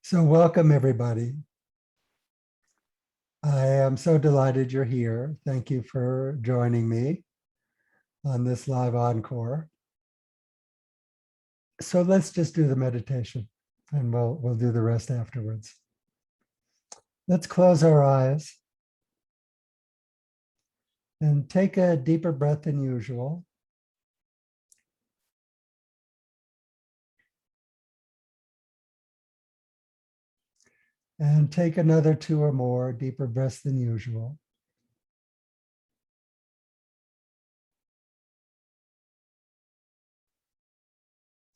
So welcome, everybody. I am so delighted you're here. Thank you for joining me on this live encore. So let's just do the meditation and we'll do the rest afterwards. Let's close our eyes and take a deeper breath than usual. And take another two or more deeper breaths than usual.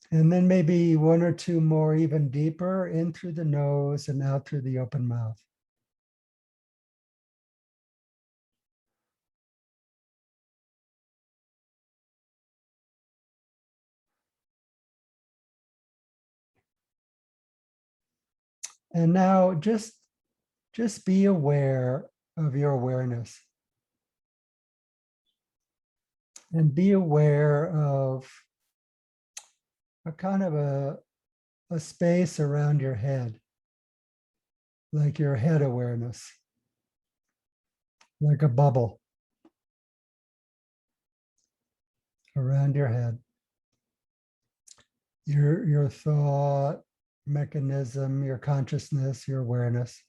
And then maybe one or two more even deeper in through the nose and out through the open mouth. And now just be aware of your awareness and be aware of a kind of a space around your head, like your head awareness, like a bubble around your head. Your thought mechanism, your consciousness, your awareness.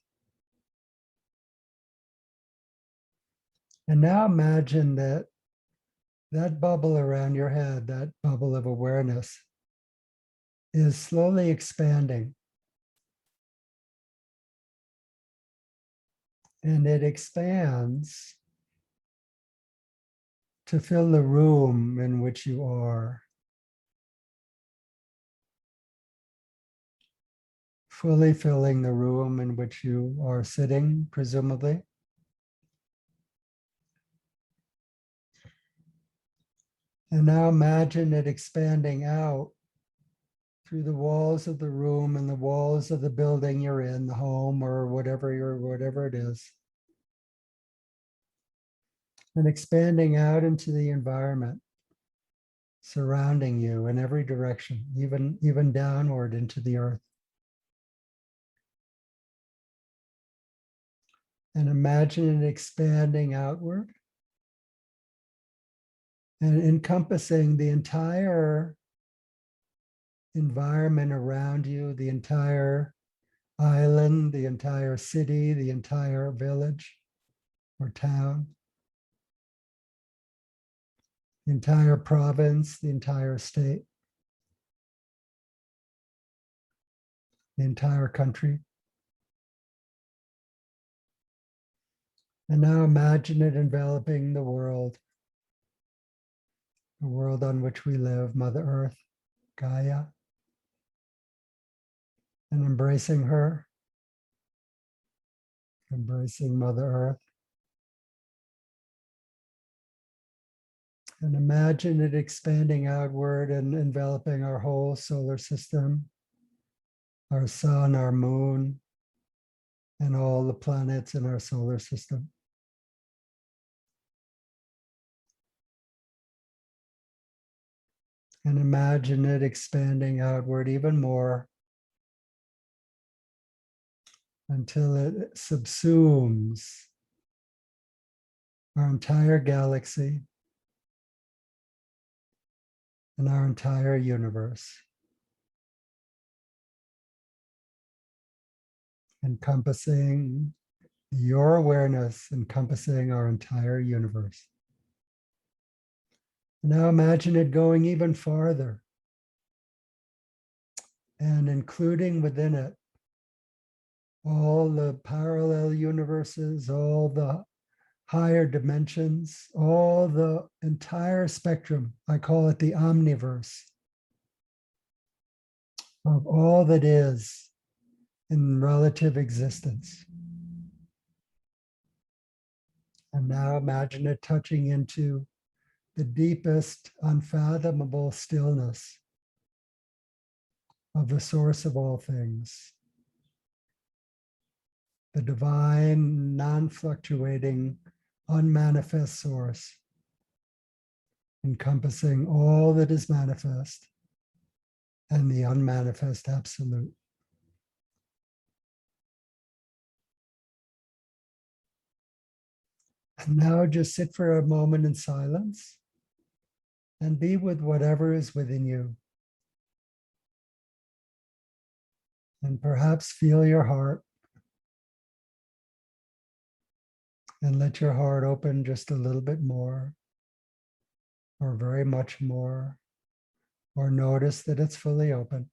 And now imagine that bubble around your head, that bubble of awareness, is slowly expanding. And it expands to fill the room in which you are, fully filling the room in which you are sitting, presumably. And now imagine it expanding out through the walls of the room and the walls of the building you're in, the home or whatever it is. And expanding out into the environment surrounding you in every direction, even downward into the earth. And imagine it expanding outward and encompassing the entire environment around you, the entire island, the entire city, the entire village or town, the entire province, the entire state, the entire country. And now imagine it enveloping the world on which we live, Mother Earth, Gaia, and embracing her, embracing Mother Earth. And imagine it expanding outward and enveloping our whole solar system, our sun, our moon, and all the planets in our solar system. And imagine it expanding outward even more until it subsumes our entire galaxy and our entire universe, encompassing your awareness, encompassing our entire universe. Now imagine it going even farther and including within it all the parallel universes, all the higher dimensions, all the entire spectrum. I call it the omniverse of all that is in relative existence. And now imagine it touching into the deepest, unfathomable stillness of the source of all things, the divine, non-fluctuating, unmanifest source, encompassing all that is manifest and the unmanifest absolute. And now just sit for a moment in silence and be with whatever is within you. And perhaps feel your heart and let your heart open just a little bit more, or very much more, or notice that it's fully open.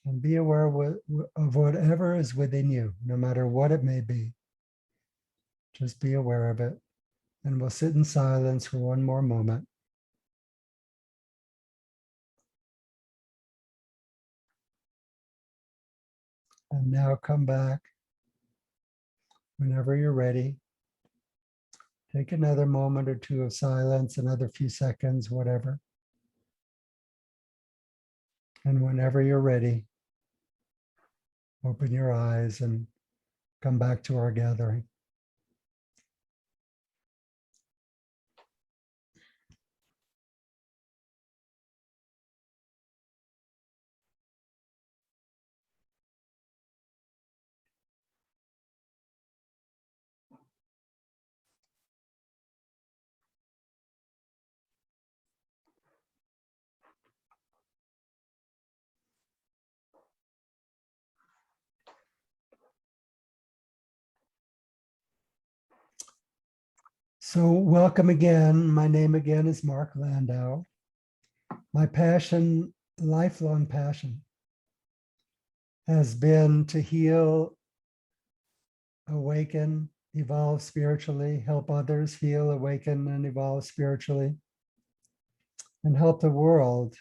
And be aware of whatever is within you, no matter what it may be. Just be aware of it. And we'll sit in silence for one more moment. And now come back whenever you're ready. Take another moment or two of silence, another few seconds, whatever. And whenever you're ready, open your eyes and come back to our gathering. So welcome again. My name again is Mark Landau. My passion, lifelong passion, has been to heal, awaken, evolve spiritually, help others heal, awaken, and evolve spiritually, and help the world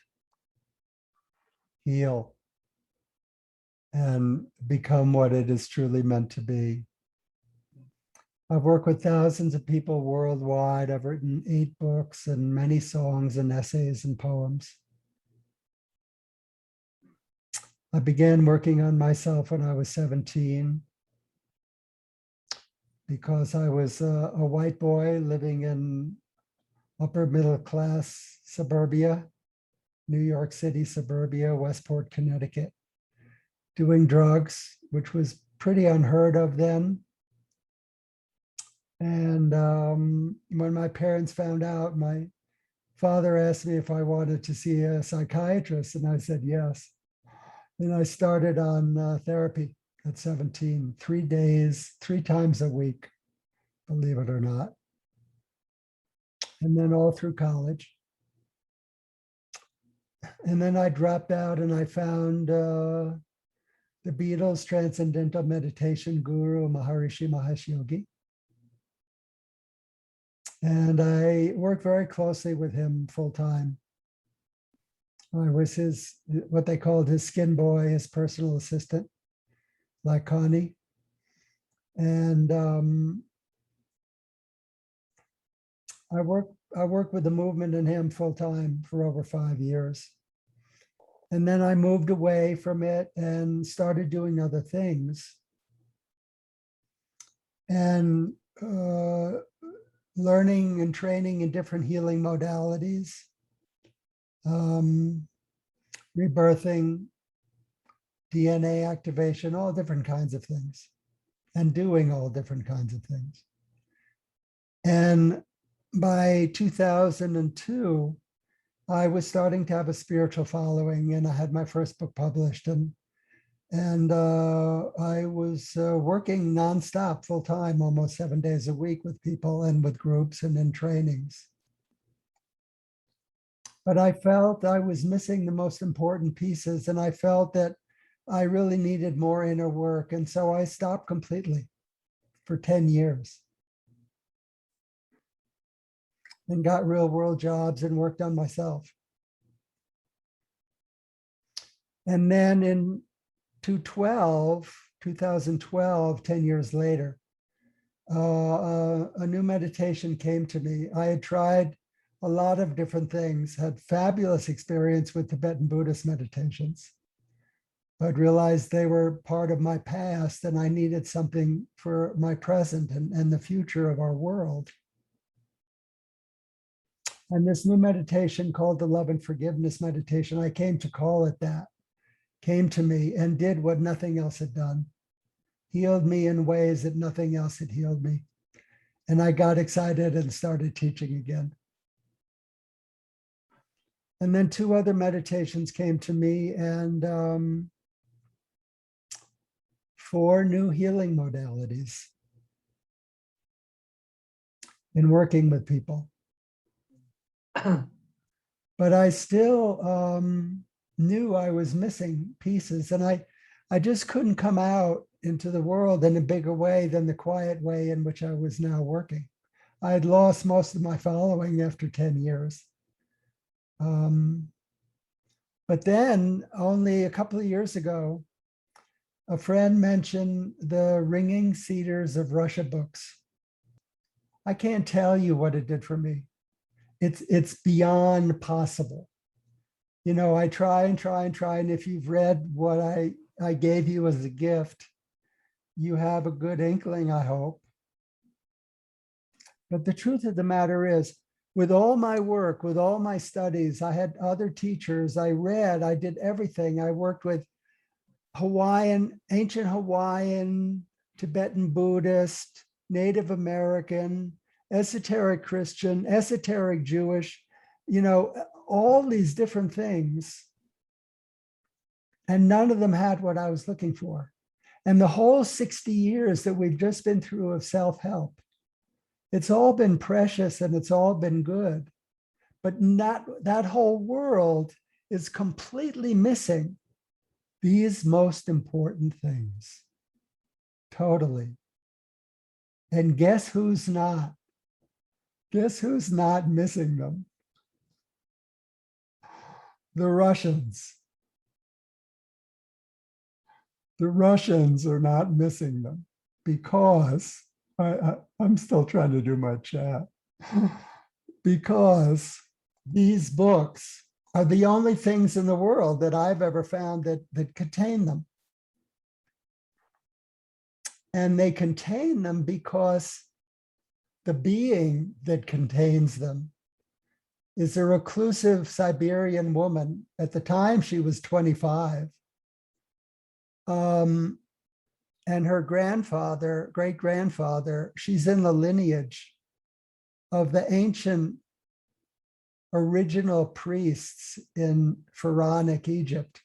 heal and become what it is truly meant to be. I've worked with thousands of people worldwide. I've written 8 books and many songs and essays and poems. I began working on myself when I was 17 because I was a white boy living in upper middle class suburbia, New York City suburbia, Westport, Connecticut, doing drugs, which was pretty unheard of then. And when my parents found out, my father asked me if I wanted to see a psychiatrist, and I said yes. And I started on therapy at 17, 3 days, 3 times a week, believe it or not. And then all through college. And then I dropped out and I found the Beatles' transcendental meditation guru, Maharishi Mahesh Yogi. And I worked very closely with him full time. I was his, what they called his skin boy, his personal assistant, like Connie. And I worked with the movement and him full time for over 5 years. And then I moved away from it and started doing other things. And learning and training in different healing modalities, rebirthing, DNA activation, all different kinds of things, and doing all different kinds of things. And by 2002, I was starting to have a spiritual following, and I had my first book published, and I was working nonstop, full time, almost 7 days a week with people and with groups and in trainings. But I felt I was missing the most important pieces, and I felt that I really needed more inner work. And so I stopped completely for 10 years and got real world jobs and worked on myself. And then in 2012, 10 years later, a new meditation came to me. I had tried a lot of different things, had fabulous experience with Tibetan Buddhist meditations, but realized they were part of my past and I needed something for my present and the future of our world. And this new meditation called the Love and Forgiveness meditation, I came to call it that came to me and did what nothing else had done, healed me in ways that nothing else had healed me. And I got excited and started teaching again. And then 2 other meditations came to me, and 4 new healing modalities in working with people. But I still knew I was missing pieces, and I just couldn't come out into the world in a bigger way than the quiet way in which I was now working. I had lost most of my following after 10 years. But then only a couple of years ago, a friend mentioned the Ringing Cedars of Russia books. I can't tell you what it did for me. It's beyond possible. You know, I try and try and try. And if you've read what I gave you as a gift, you have a good inkling, I hope. But the truth of the matter is, with all my work, with all my studies, I had other teachers, I read, I did everything. I worked with Hawaiian, ancient Hawaiian, Tibetan Buddhist, Native American, esoteric Christian, esoteric Jewish, you know, all these different things. And none of them had what I was looking for. And the whole 60 years that we've just been through of self-help, it's all been precious and it's all been good. But not that whole world is completely missing these most important things. Totally. And guess who's not? Guess who's not missing them? The Russians. The Russians are not missing them because I'm still trying to do my chat. Because these books are the only things in the world that I've ever found that contain them. And they contain them because the being that contains them is a reclusive Siberian woman. At the time, she was 25. And her grandfather, great-grandfather, she's in the lineage of the ancient original priests in Pharaonic Egypt,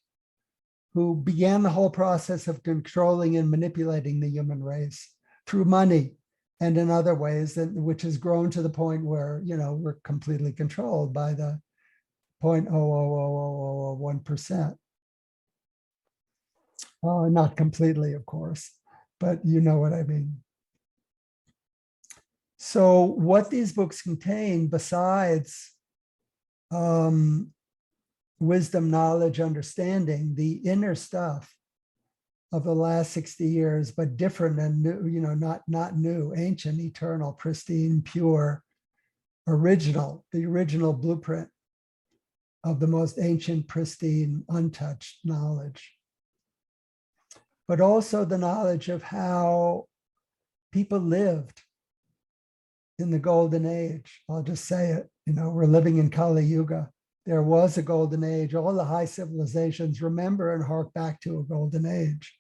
who began the whole process of controlling and manipulating the human race through money and in other ways, which has grown to the point where, you know, we're completely controlled by the 0.00001%. Not completely, of course, but you know what I mean. So what these books contain, besides wisdom, knowledge, understanding, the inner stuff of the last 60 years, but different and new, you know, not new, ancient, eternal, pristine, pure, original, the original blueprint of the most ancient, pristine, untouched knowledge. But also the knowledge of how people lived in the golden age. I'll just say it, you know, we're living in Kali Yuga. There was a golden age. All the high civilizations remember and hark back to a golden age,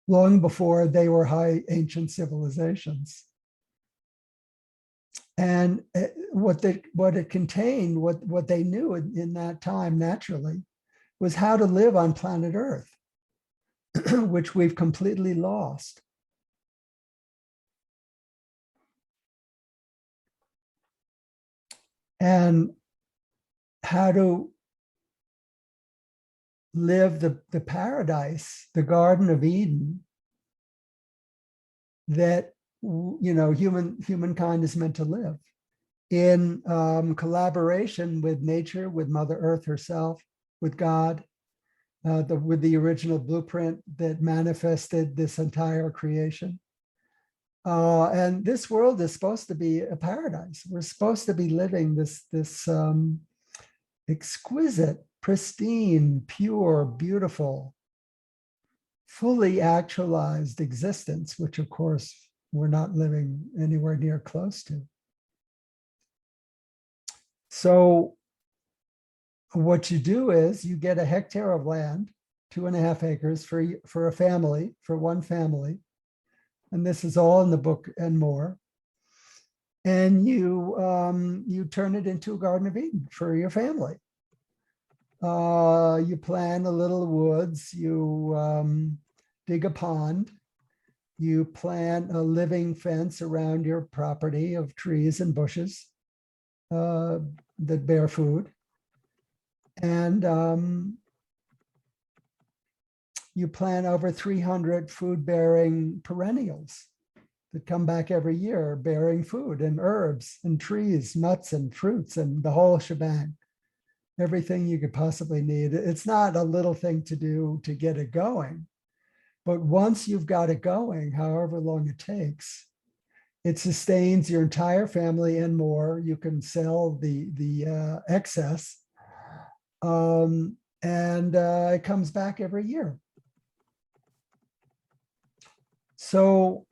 long before they were high ancient civilizations. And what it contained, what they knew in that time naturally, was how to live on planet Earth, which we've completely lost. And how to live the paradise, the Garden of Eden, that, you know, humankind is meant to live in collaboration with nature, with Mother Earth herself, with God, with the original blueprint that manifested this entire creation. And this world is supposed to be a paradise. We're supposed to be living this exquisite, pristine, pure, beautiful, fully actualized existence, which of course we're not living anywhere near close to. So what you do is you get a hectare of land 2.5 acres for a family, for one family. And this is all in the book and more. And you turn it into a Garden of Eden for your family. You plant a little woods, you dig a pond, you plant a living fence around your property of trees and bushes that bear food. And you plant over 300 food-bearing perennials that come back every year, bearing food and herbs and trees, nuts and fruits and the whole shebang. Everything you could possibly need. It's not a little thing to do to get it going, but once you've got it going, however long it takes, it sustains your entire family and more. You can sell the excess, and it comes back every year. So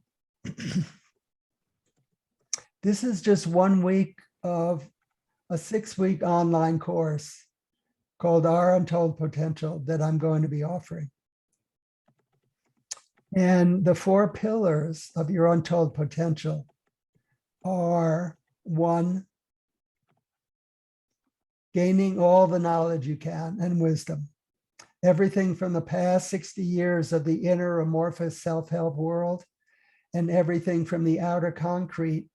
this is just 1 week of a 6-week online course called Our Untold Potential that I'm going to be offering. And the 4 pillars of your untold potential are: 1, gaining all the knowledge you can and wisdom, everything from the past 60 years of the inner amorphous self-help world and everything from the outer concrete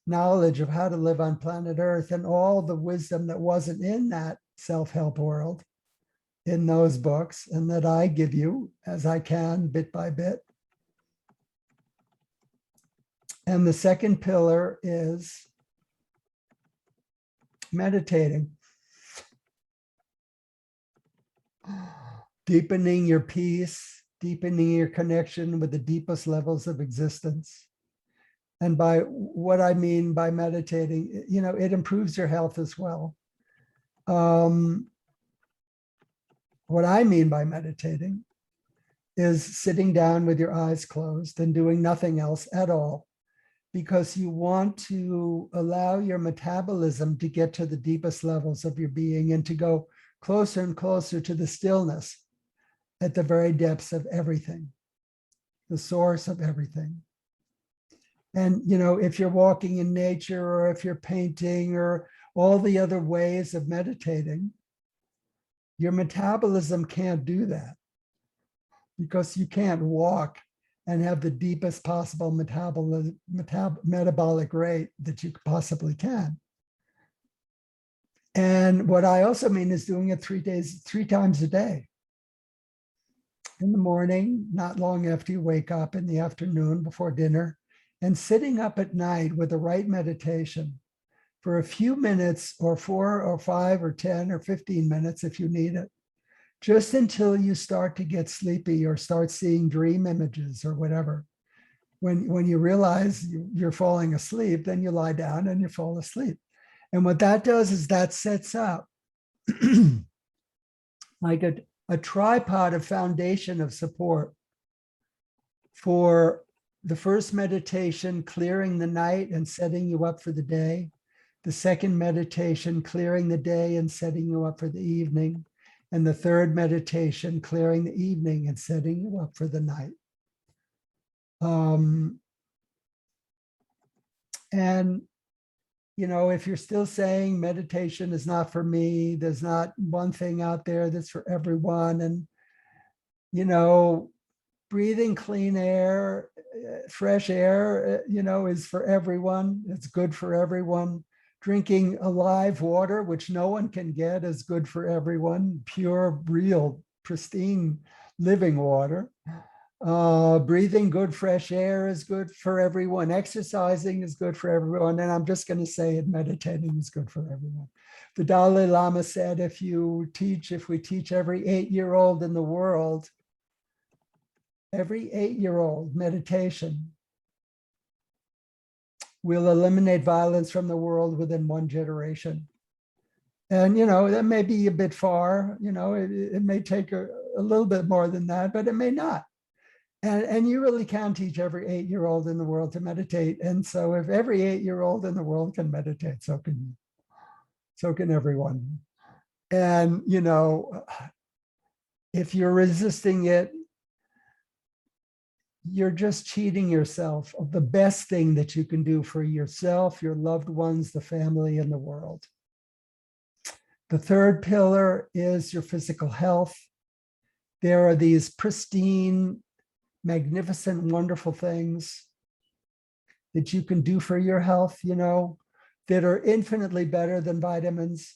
knowledge of how to live on planet Earth and all the wisdom that wasn't in that self-help world in those books, and that I give you as I can, bit by bit. And the second pillar is meditating, deepening your peace, deepening your connection with the deepest levels of existence. And by what I mean by meditating, it improves your health as well. What I mean by meditating is sitting down with your eyes closed and doing nothing else at all, because you want to allow your metabolism to get to the deepest levels of your being and to go closer and closer to the stillness at the very depths of everything, the source of everything. And, if you're walking in nature, or if you're painting, or all the other ways of meditating, your metabolism can't do that, because you can't walk and have the deepest possible metabolic rate that you possibly can. And what I also mean is doing it 3 times a day. In the morning, not long after you wake up, in the afternoon before dinner, and sitting up at night with the right meditation for a few minutes, or 4 or 5 or 10 or 15 minutes if you need it, just until you start to get sleepy or start seeing dream images or whatever. When you realize you're falling asleep, then you lie down and you fall asleep. And what that does is that sets up like a tripod, of foundation of support for the first meditation, clearing the night and setting you up for the day. The second meditation, clearing the day and setting you up for the evening. And the third meditation, clearing the evening and setting you up for the night. And, if you're still saying meditation is not for me, there's not one thing out there that's for everyone. And, breathing clean air, fresh air, is for everyone. It's good for everyone. Drinking alive water, which no one can get, is good for everyone. Pure, real, pristine, living water. Breathing good, fresh air is good for everyone. Exercising is good for everyone. And I'm just going to say it, meditating is good for everyone. The Dalai Lama said, if we teach every 8-year-old in the world, every 8-year-old meditation, we'll eliminate violence from the world within 1 generation. And, that may be a bit far, it may take a little bit more than that, but it may not. And you really can teach every 8-year-old in the world to meditate. And so if every 8-year-old in the world can meditate, so can everyone. And, If you're resisting it, you're just cheating yourself of the best thing that you can do for yourself, your loved ones, the family, and the world. The third pillar is your physical health. There are these pristine, magnificent, wonderful things that you can do for your health, that are infinitely better than vitamins.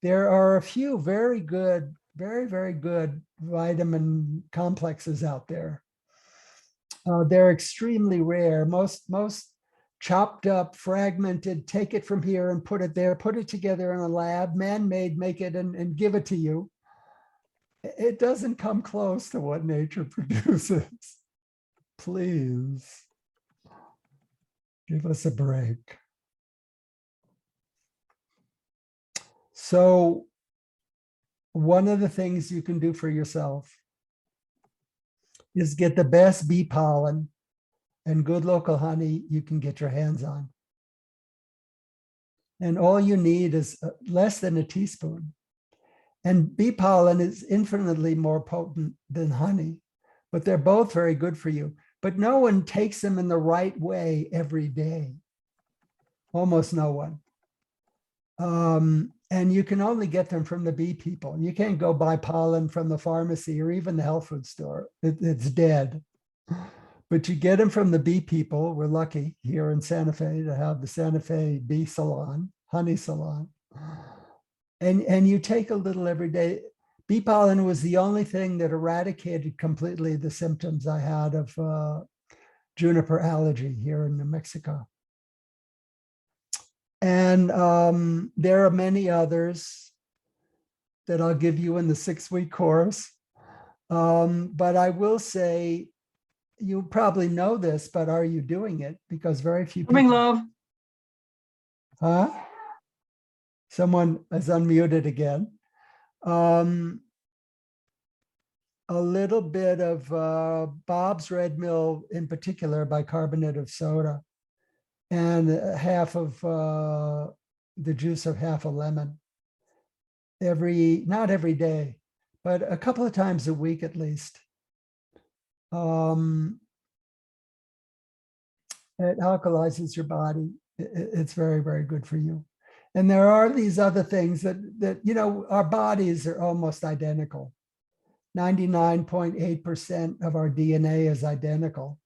There are a few very good, very, very good vitamin complexes out there. They're extremely rare. Most chopped up, fragmented, take it from here and put it there, put it together in a lab, man-made, make it and give it to you. It doesn't come close to what nature produces. Please give us a break. So one of the things you can do for yourself is get the best bee pollen and good local honey you can get your hands on. And all you need is less than a teaspoon. And bee pollen is infinitely more potent than honey, but they're both very good for you. But no one takes them in the right way every day. Almost no one. And you can only get them from the bee people. You can't go buy pollen from the pharmacy or even the health food store. It's dead. But you get them from the bee people. We're lucky here in Santa Fe to have the Santa Fe Bee Salon, Honey Salon. And you take a little every day. Bee pollen was the only thing that eradicated completely the symptoms I had of juniper allergy here in New Mexico. And there are many others that I'll give you in the 6-week course. But I will say, you probably know this, but are you doing it? Because very few people. Love. Huh? Someone is unmuted again. A little bit of Bob's Red Mill, in particular, bicarbonate of soda, and half of the juice of half a lemon. Not every day, but a couple of times a week at least. It alkalizes your body. It's very, very good for you. And there are these other things that our bodies are almost identical. 99.8% of our DNA is identical.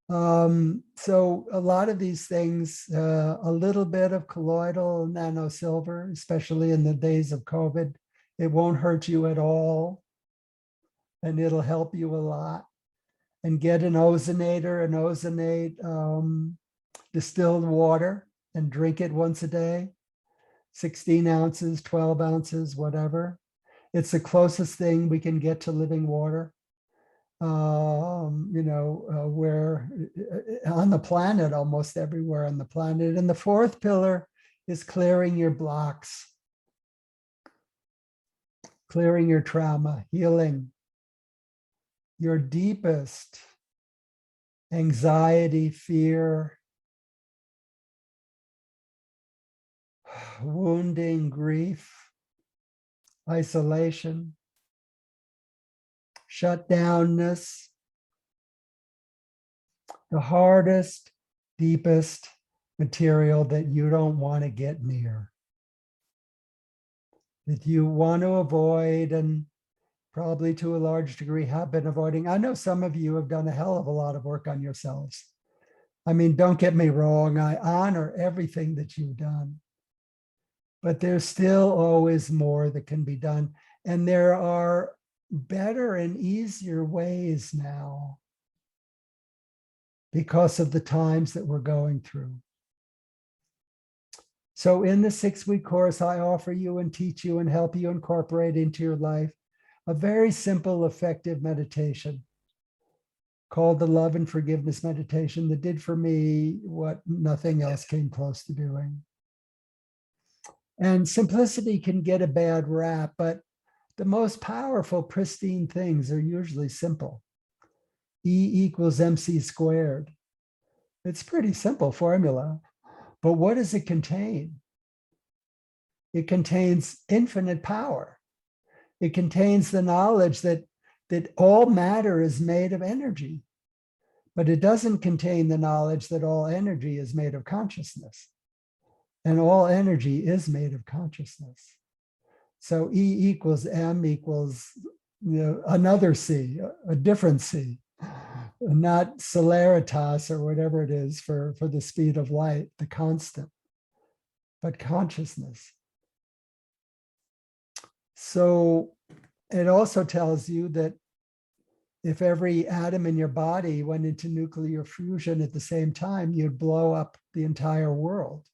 So a lot of these things, a little bit of colloidal nanosilver, especially in the days of COVID, it won't hurt you at all. And it'll help you a lot. And get an ozonator and ozonate distilled water and drink it once a day, 16 ounces, 12 ounces, whatever. It's the closest thing we can get to living water, where on the planet, almost everywhere on the planet. And the fourth pillar is clearing your blocks, clearing your trauma, healing your deepest anxiety, fear, wounding, grief, isolation, shutdownness, the hardest, deepest material that you don't want to get near, that you want to avoid and probably to a large degree have been avoiding. I know some of you have done a hell of a lot of work on yourselves. I mean, don't get me wrong, I honor everything that you've done, but there's still always more that can be done. And there are better and easier ways now because of the times that we're going through. So in the 6-week course, I offer you and teach you and help you incorporate into your life a very simple, effective meditation called the Love and Forgiveness Meditation that did for me what nothing else came close to doing. And simplicity can get a bad rap, but the most powerful, pristine things are usually simple. E equals MC squared. It's a pretty simple formula, but what does it contain? It contains infinite power. It contains the knowledge that all matter is made of energy, but it doesn't contain the knowledge that all energy is made of consciousness. And all energy is made of consciousness. So E equals M equals, another C, a different C, not celeritas or whatever it is for the speed of light, the constant, but consciousness. So it also tells you that if every atom in your body went into nuclear fusion at the same time, you'd blow up the entire world.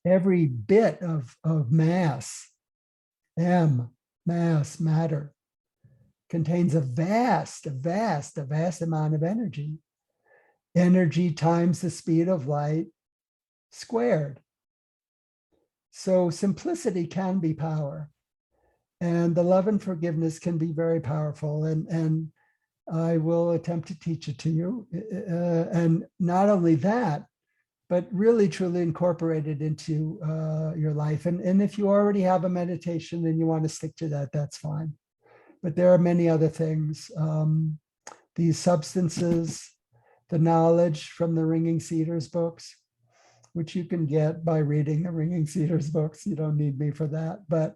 Every bit of mass, M, mass, matter, contains a vast amount of energy. Energy times the speed of light squared. So simplicity can be power. And the love and forgiveness can be very powerful. And I will attempt to teach it to you. And not only that, but really truly incorporate it into your life. And if you already have a meditation and you want to stick to that, that's fine. But there are many other things. These substances, the knowledge from the Ringing Cedars books, which you can get by reading the Ringing Cedars books. You don't need me for that, but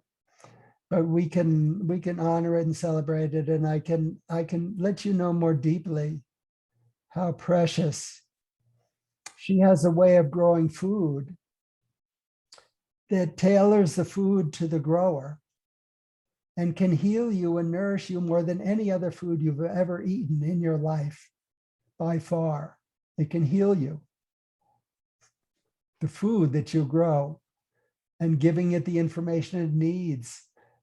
we can honor it and celebrate it. And I can let you know more deeply how precious. She has a way of growing food that tailors the food to the grower and can heal you and nourish you more than any other food you've ever eaten in your life, by far. It can heal you. The food that you grow and giving it the information it needs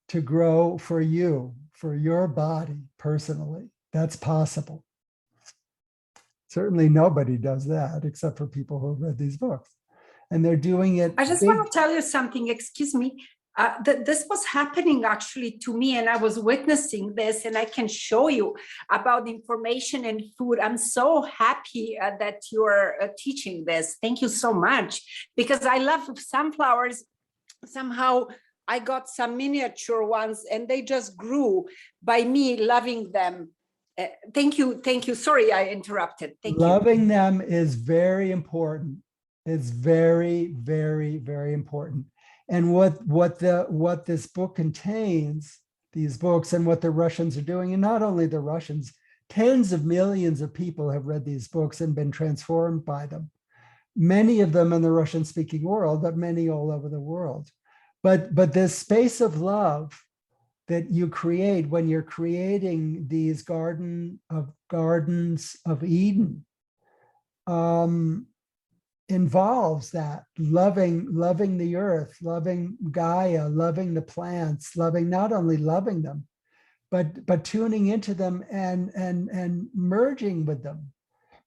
to grow for you, for your body personally. That's possible. Certainly nobody does that except for people who have read these books. And they're doing it. I just want to tell you something, excuse me. This was happening actually to me, and I was witnessing this, and I can show you about information and food. I'm so happy that you're teaching this. Thank you so much, because I love sunflowers. Somehow I got some miniature ones, and they just grew by me loving them. Thank you. Sorry, I interrupted. Thank you. Loving them is very important. It's very, very, very important. And what this book contains, these books, and what the Russians are doing, and not only the Russians, tens of millions of people have read these books and been transformed by them. Many of them in the Russian-speaking world, but many all over the world. But this space of love that you create when you're creating these gardens of Eden involves that loving the earth, loving Gaia, loving the plants, not only loving them, but tuning into them and merging with them,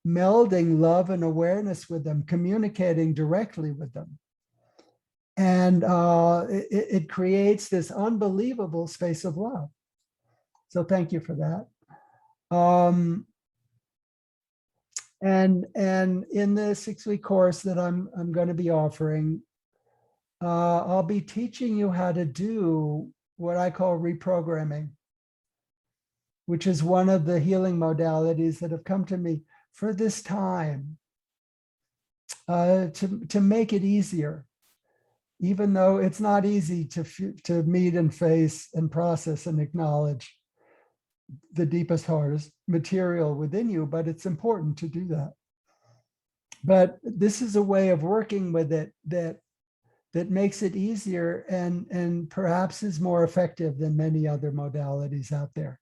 melding love and awareness with them, communicating directly with them. And it creates this unbelievable space of love. So thank you for that. And in the 6-week course that I'm going to be offering, I'll be teaching you how to do what I call reprogramming, which is one of the healing modalities that have come to me for this time, to make it easier. Even though it's not easy to meet and face and process and acknowledge the deepest, hardest material within you, but it's important to do that. But this is a way of working with it that makes it easier and perhaps is more effective than many other modalities out there.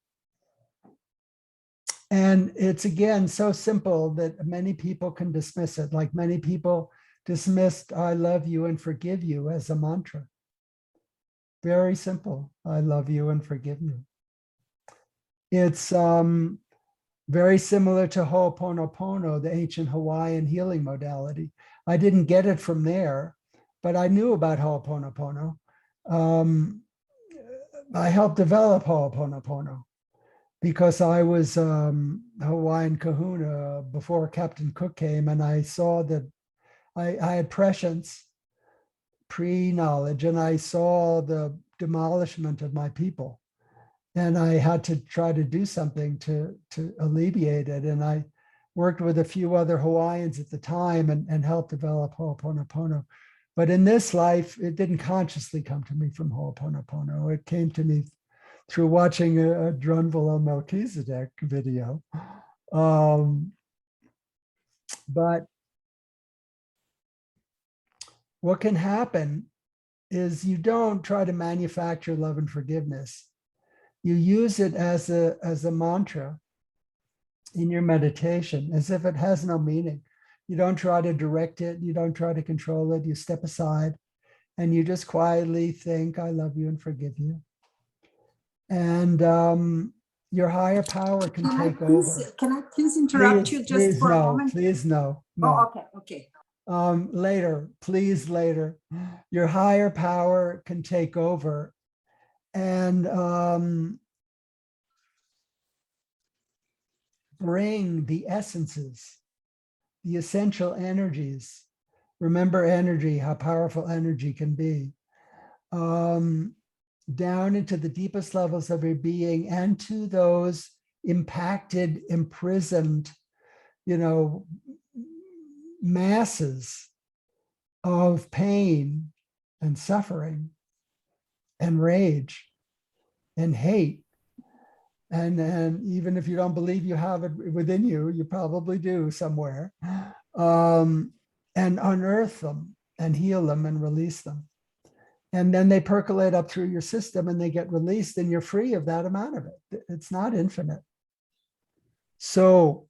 And it's, again, so simple that many people can dismiss it, like many people dismissed I love you and forgive you as a mantra. Very simple. I love you and forgive you. It's very similar to Ho'oponopono, the ancient Hawaiian healing modality. I didn't get it from there, but I knew about Ho'oponopono. I helped develop Ho'oponopono because I was Hawaiian kahuna before Captain Cook came, and I saw that I had prescience, pre-knowledge, and I saw the demolishment of my people. And I had to try to do something to alleviate it. And I worked with a few other Hawaiians at the time and helped develop Ho'oponopono. But in this life, it didn't consciously come to me from Ho'oponopono. It came to me through watching a Drunvalo Melchizedek video. But what can happen is you don't try to manufacture love and forgiveness. You use it as a mantra in your meditation, as if it has no meaning. You don't try to direct it. You don't try to control it. You step aside and you just quietly think, I love you and forgive you. And your higher power can take over. Can I please interrupt you just for a moment? Please no. Oh, okay. Later, please later. Your higher power can take over. And bring the essences, the essential energies. Remember energy, how powerful energy can be. Down into the deepest levels of your being and to those impacted, imprisoned, masses of pain and suffering and rage and hate. And even if you don't believe you have it within you, you probably do somewhere. And unearth them and heal them and release them. And then they percolate up through your system and they get released and you're free of that amount of it. It's not infinite. So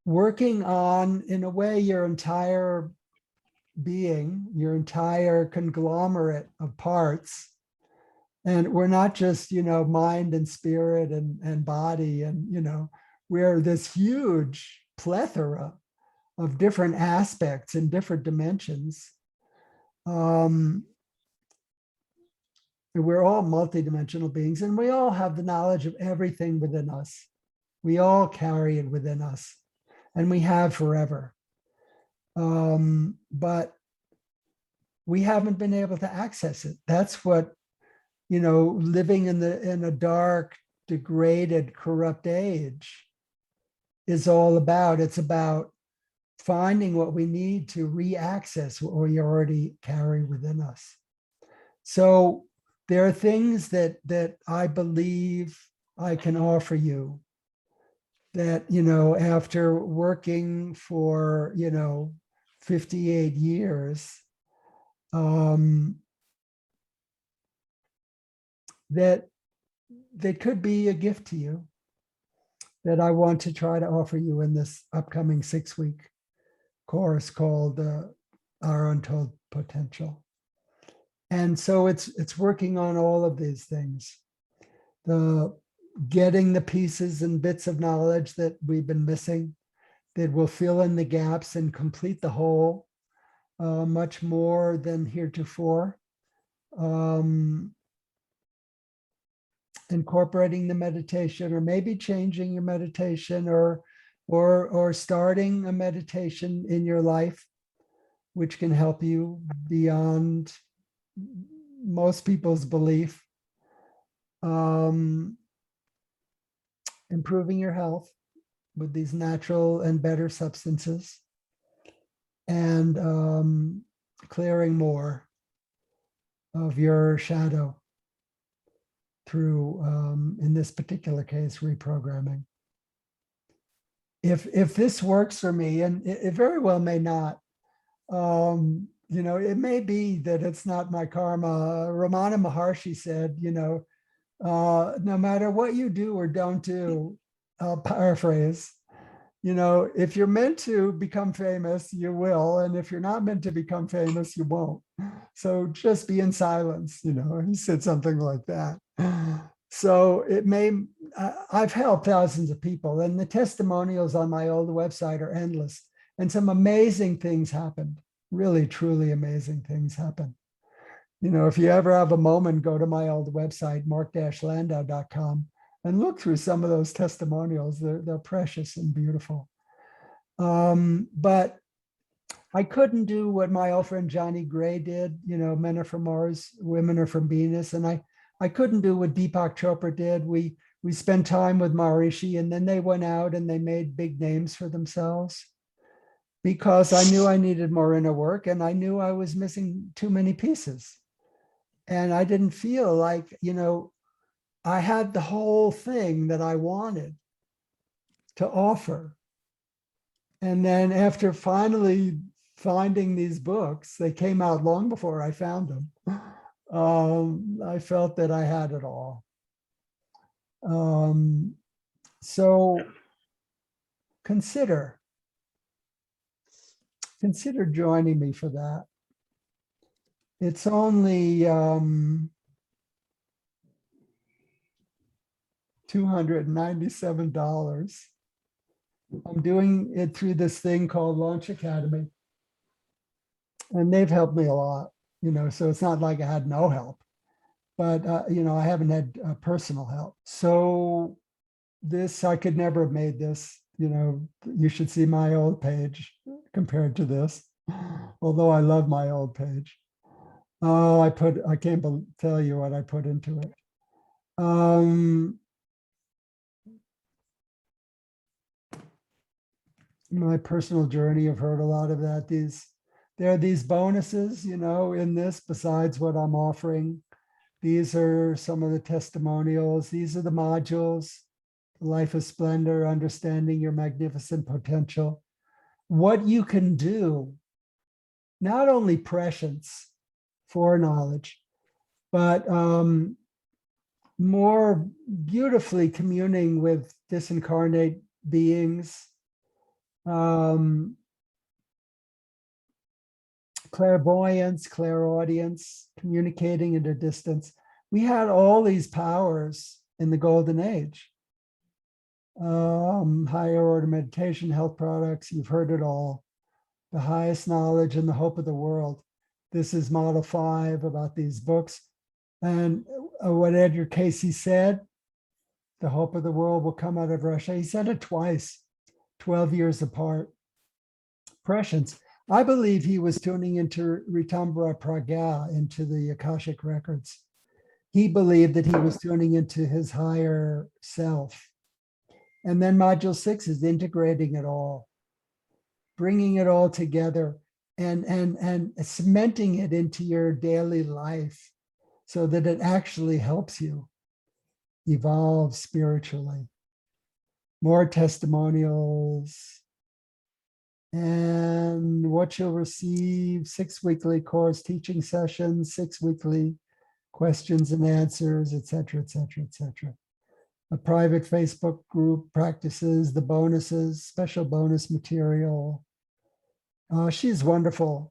working on, in a way, your entire being, your entire conglomerate of parts. And we're not just, mind and spirit and body and, we're this huge plethora of different aspects and different dimensions. We're all multidimensional beings and we all have the knowledge of everything within us. We all carry it within us and we have forever. But we haven't been able to access it. That's what, living in a dark, degraded, corrupt age is all about. It's about finding what we need to re-access what we already carry within us. So there are things that I believe I can offer you that, after working for, 58 years, that could be a gift to you that I want to try to offer you in this upcoming 6-week course called Our Untold Potential. And so it's working on all of these things. Getting the pieces and bits of knowledge that we've been missing that will fill in the gaps and complete the whole much more than heretofore. Incorporating the meditation, or maybe changing your meditation, or starting a meditation in your life, which can help you beyond most people's belief. Improving your health with these natural and better substances, and clearing more of your shadow through, in this particular case, reprogramming. If this works for me, and it very well may not, it may be that it's not my karma. Ramana Maharshi said, no matter what you do or don't do, I'll paraphrase, if you're meant to become famous, you will. And if you're not meant to become famous, you won't. So just be in silence, he said something like that. So I've helped thousands of people, and the testimonials on my old website are endless. And some amazing things happened, really, truly amazing things happened. If you ever have a moment, go to my old website, mark-landau.com, and look through some of those testimonials. They're precious and beautiful. But I couldn't do what my old friend Johnny Gray did, men are from Mars, women are from Venus. And I couldn't do what Deepak Chopra did. We spent time with Maharishi, and then they went out and they made big names for themselves, because I knew I needed more inner work, and I knew I was missing too many pieces. And I didn't feel like, I had the whole thing that I wanted to offer. And then after finally finding these books, they came out long before I found them. I felt that I had it all. So consider joining me for that. It's only $297. I'm doing it through this thing called Launch Academy. And they've helped me a lot, so it's not like I had no help, but, I haven't had personal help. So this, I could never have made this, you should see my old page compared to this, although I love my old page. Oh, I can't tell you what I put into it. My personal journey, I've heard a lot of that. There are these bonuses, in this, besides what I'm offering. These are some of the testimonials. These are the modules: Life of Splendor, Understanding Your Magnificent Potential. What you can do, not only prescience, foreknowledge, but more beautifully communing with disincarnate beings, clairvoyance, clairaudience, communicating at a distance. We had all these powers in the golden age. Higher order meditation, health products, you've heard it all. The highest knowledge and the hope of the world. This is model 5 about these books. And what Edgar Casey said, the hope of the world will come out of Russia. He said it twice, 12 years apart. Prescience. I believe he was tuning into Ritambhara Pragya, into the Akashic records. He believed that he was tuning into his higher self. And then module 6 is integrating it all, bringing it all together, and cementing it into your daily life so that it actually helps you evolve spiritually. More testimonials. And what you'll receive: 6 weekly course teaching sessions, 6 weekly questions and answers, etc., etc., etc. A private Facebook group, practices, the bonuses, special bonus material. She's wonderful.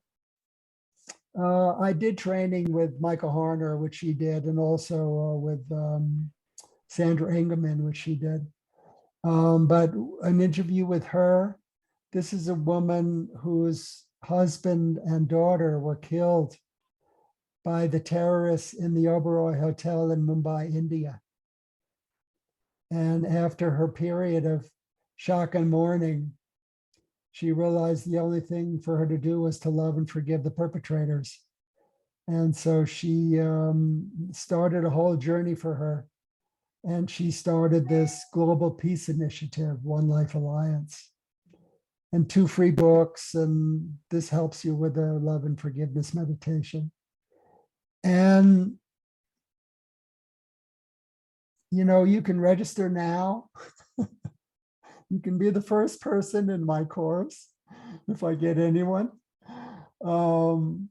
I did training with Michael Harner, which she did, and also with Sandra Engelman, which she did. But an interview with her. This is a woman whose husband and daughter were killed by the terrorists in the Oberoi Hotel in Mumbai, India. And after her period of shock and mourning, she realized the only thing for her to do was to love and forgive the perpetrators. And so she started a whole journey for her. And she started this global peace initiative, One Life Alliance, and 2 free books. And this helps you with a love and forgiveness meditation. And, you can register now. You can be the first person in my course if I get anyone. And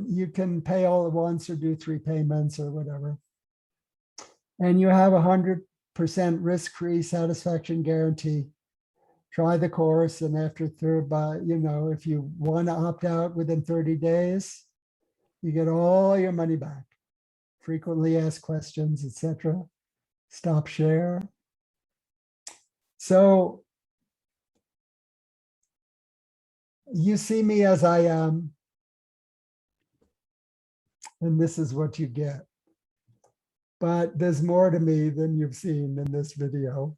you can pay all at once or do 3 payments or whatever. And you have 100% risk-free satisfaction guarantee. Try the course, and after if you want to opt out within 30 days, you get all your money back. Frequently asked questions, etc. Stop share. So you see me as I am, and this is what you get. But there's more to me than you've seen in this video.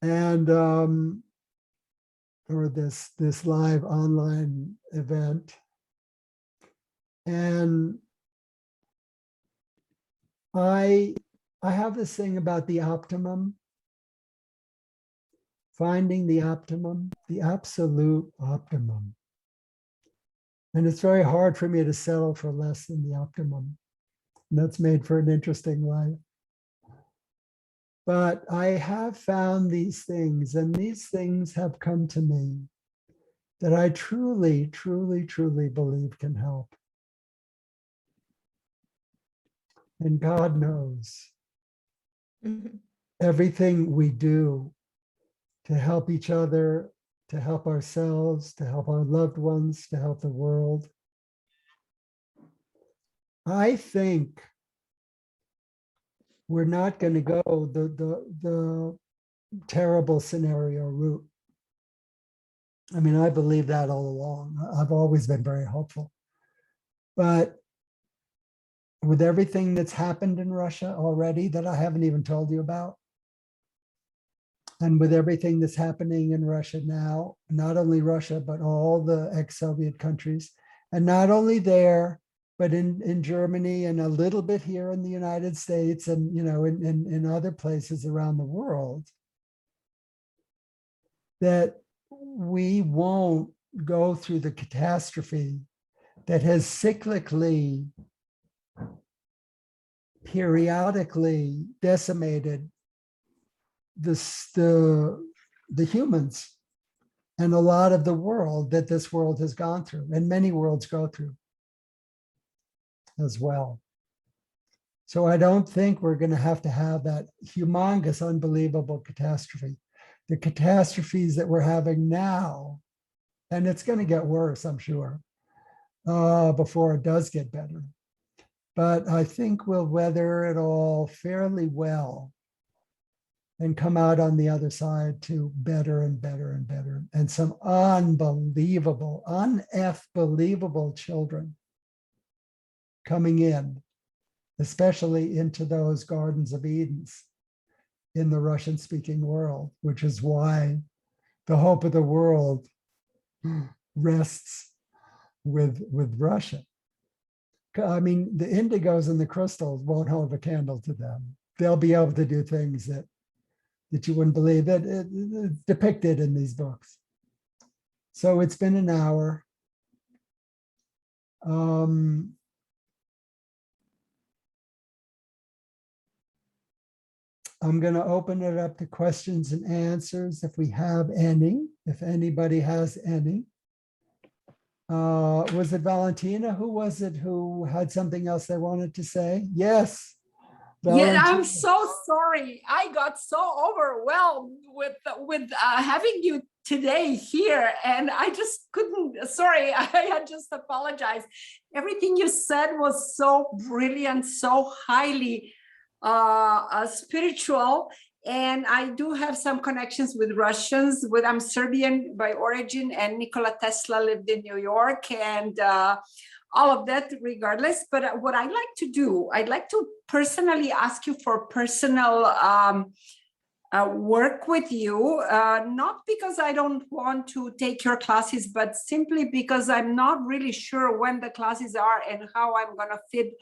And or this live online event. And I have this thing about the optimum, finding the optimum, the absolute optimum. And it's very hard for me to settle for less than the optimum. And that's made for an interesting life. But I have found these things, and these things have come to me that I truly, truly, truly believe can help. And God knows everything we do to help each other, to help ourselves, to help our loved ones, to help the world. I think we're not going to go the terrible scenario route. I mean, I believe that all along. I've always been very hopeful. But with everything that's happened in Russia already that I haven't even told you about, and with everything that's happening in Russia now, not only Russia, but all the ex-Soviet countries, and not only there, but in Germany and a little bit here in the United States and, you know, in other places around the world, that we won't go through the catastrophe that has cyclically, periodically decimated the humans and a lot of the world that this world has gone through, and many worlds go through as well. So I don't think we're going to have that humongous, unbelievable catastrophe. The catastrophes that we're having now, and it's going to get worse, I'm sure, before it does get better. But I think we'll weather it all fairly well and come out on the other side to better and better and better. And some unbelievable, unbelievable children coming in, especially into those gardens of Edens in the Russian-speaking world, which is why the hope of the world rests with Russia. I mean, the indigos and the crystals won't hold a candle to them. They'll be able to do things that you wouldn't believe that it's depicted in these books. So it's been an hour. I'm going to open it up to questions and answers if we have any, if anybody has any. Was it Valentina? Who was it who had something else they wanted to say? Yes. Yeah, I'm so sorry. I got so overwhelmed with having you today here, and I just couldn't. Sorry, I just apologize. Everything you said was so brilliant, so highly spiritual. And I do have some connections with Russians. I'm Serbian by origin, and Nikola Tesla lived in New York, and all of that regardless. But what I'd like to do, I'd like to personally ask you for personal work with you, not because I don't want to take your classes, but simply because I'm not really sure when the classes are and how I'm going to fit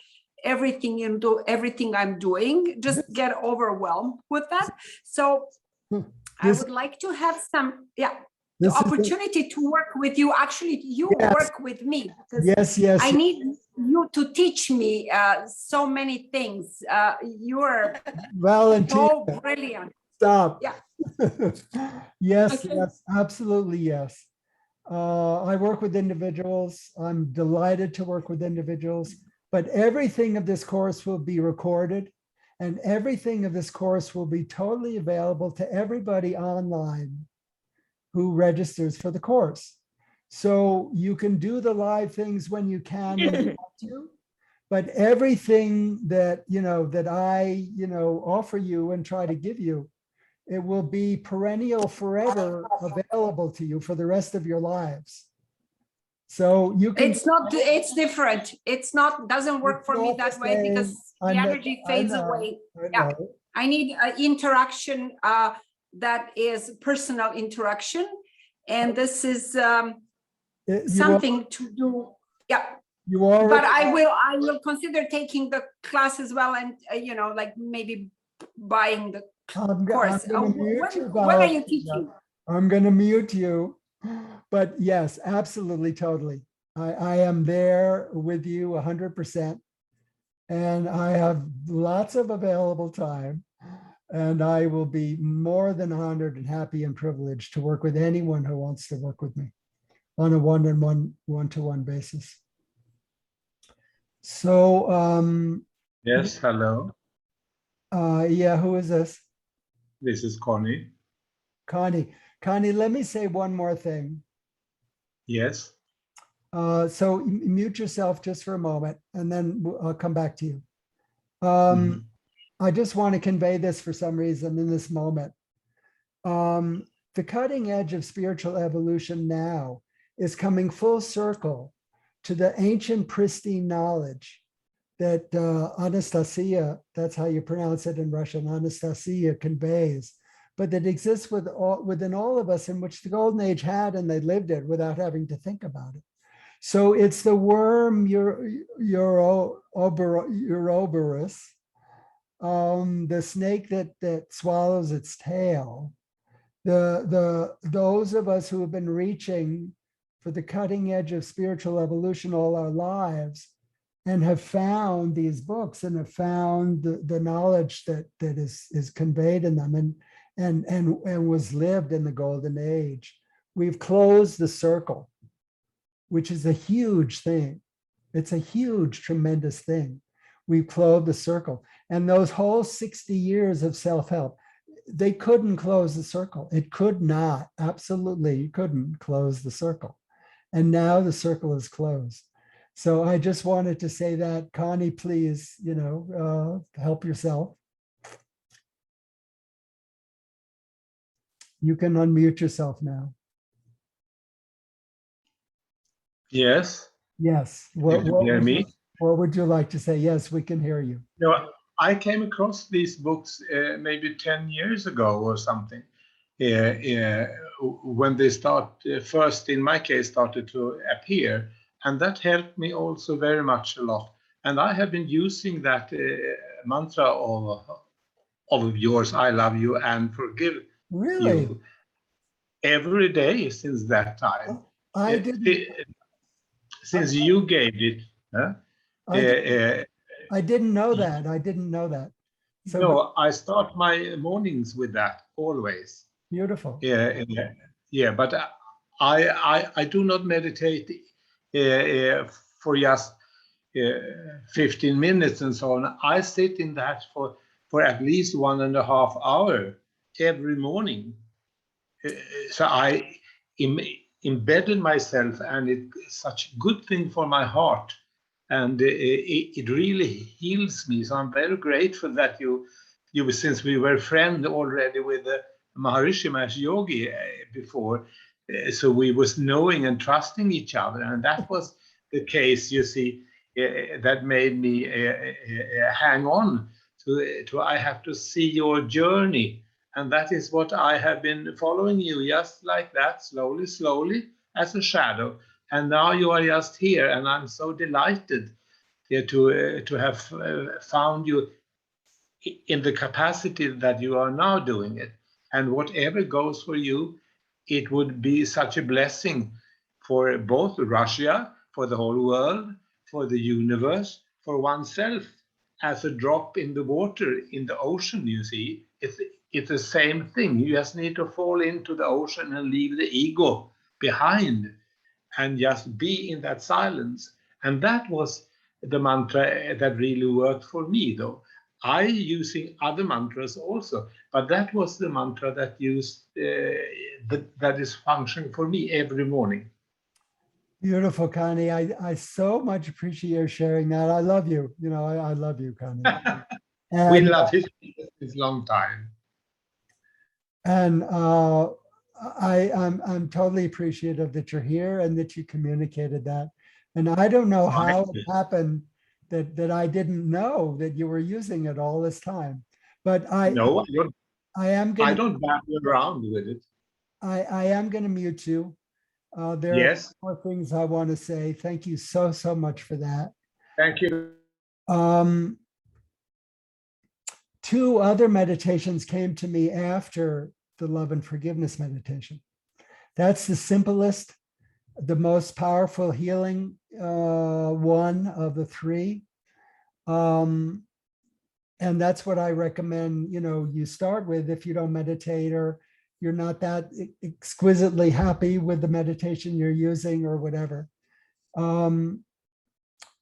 everything into everything I'm doing. Just get overwhelmed with that. So I would like to have some, the opportunity to work with you. Actually, you work with me. Yes. I need you to teach me so many things. You're so brilliant. Stop. Yeah. Yes, okay. Yes, absolutely, yes. I work with individuals. I'm delighted to work with individuals, but everything of this course will be recorded, and everything of this course will be totally available to everybody online who registers for the course. So you can do the live things when you can, when you want to, but everything that, that I, offer you and try to give you, it will be perennial, forever available to you for the rest of your lives. So you can. It's different. It's not, doesn't work for me that way because the energy fades away. Yeah. I need an interaction that is personal interaction. And this is You something to do. Yeah. you already. But I will consider taking the class as well, and you know, like maybe buying the course. I'm gonna mute you, When are you Valentina. teaching? I'm going to mute you. But yes, absolutely, totally. I am there with you 100%. And I have lots of available time. And I will be more than honored and happy and privileged to work with anyone who wants to work with me on a one-to-one basis. So, Yes, hello. yeah, who is this? This is Connie. Connie. Connie, let me say one more thing. Yes. So mute yourself just for a moment, and then I'll come back to you. Mhm. I just want to convey this for some reason in this moment. The cutting edge of spiritual evolution now is coming full circle to the ancient pristine knowledge that Anastasia, that's how you pronounce it in Russian, Anastasia conveys, but that exists within all of us, in which the golden age had, and they lived it without having to think about it. So it's the worm Uroboros, the snake that swallows its tail. Those of us who have been reaching for the cutting edge of spiritual evolution all our lives and have found these books and have found the knowledge that is conveyed in them and was lived in the golden age. We've closed the circle, which is a huge thing. It's a huge, tremendous thing. We've closed the circle. And those whole 60 years of self-help, they couldn't close the circle. It could not, absolutely, you couldn't close the circle. And now the circle is closed. So I just wanted to say that. Connie, please, help yourself. You can unmute yourself now. Yes. Yes. You can hear me? What would you like to say? Yes, we can hear you. No, I came across these books maybe 10 years ago or something. When they first, in my case, started to appear. And that helped me also very much a lot. And I have been using that mantra of yours, I love you and forgive Really? you, every day since that time. I didn't. Since you gave it. Huh? I didn't know that. I didn't know that. So No, I start my mornings with that always. beautiful. Yeah. But I do not meditate for just 15 minutes and so on. I sit in that for at least 1.5 hours every morning. So I embedded myself, and it's such a good thing for my heart, and it really heals me. So I'm very grateful that you since we were friends already with Maharishi Mahesh Yogi before, so we was knowing and trusting each other, and that was the case, you see, that made me hang on to I have to see your journey. And that is what I have been following you, just like that, slowly, as a shadow. And now you are just here, and I'm so delighted to have found you in the capacity that you are now doing it. And whatever goes for you, it would be such a blessing for both Russia, for the whole world, for the universe, for oneself, as a drop in the water in the ocean, you see. It's the same thing. You just need to fall into the ocean and leave the ego behind and just be in that silence. And that was the mantra that really worked for me, though. I using other mantras also, but that was the mantra that used that is functioning for me every morning. Beautiful, Connie. I so much appreciate your sharing that. I love you. I love you, Connie. We And love it this long time. and I'm totally appreciative that you're here and that you communicated that. And I don't know how it happened that I didn't know that you were using it all this time. But No, I am I going to. don't babble around with it. I am going to mute you. There are Yes, more things I want to say. Thank you so, so much for that. thank you. Um, two other meditations came to me after the love and forgiveness meditation. That's the simplest, the most powerful healing one of the three. And that's what I recommend, you start with if you don't meditate or you're not that exquisitely happy with the meditation you're using or whatever.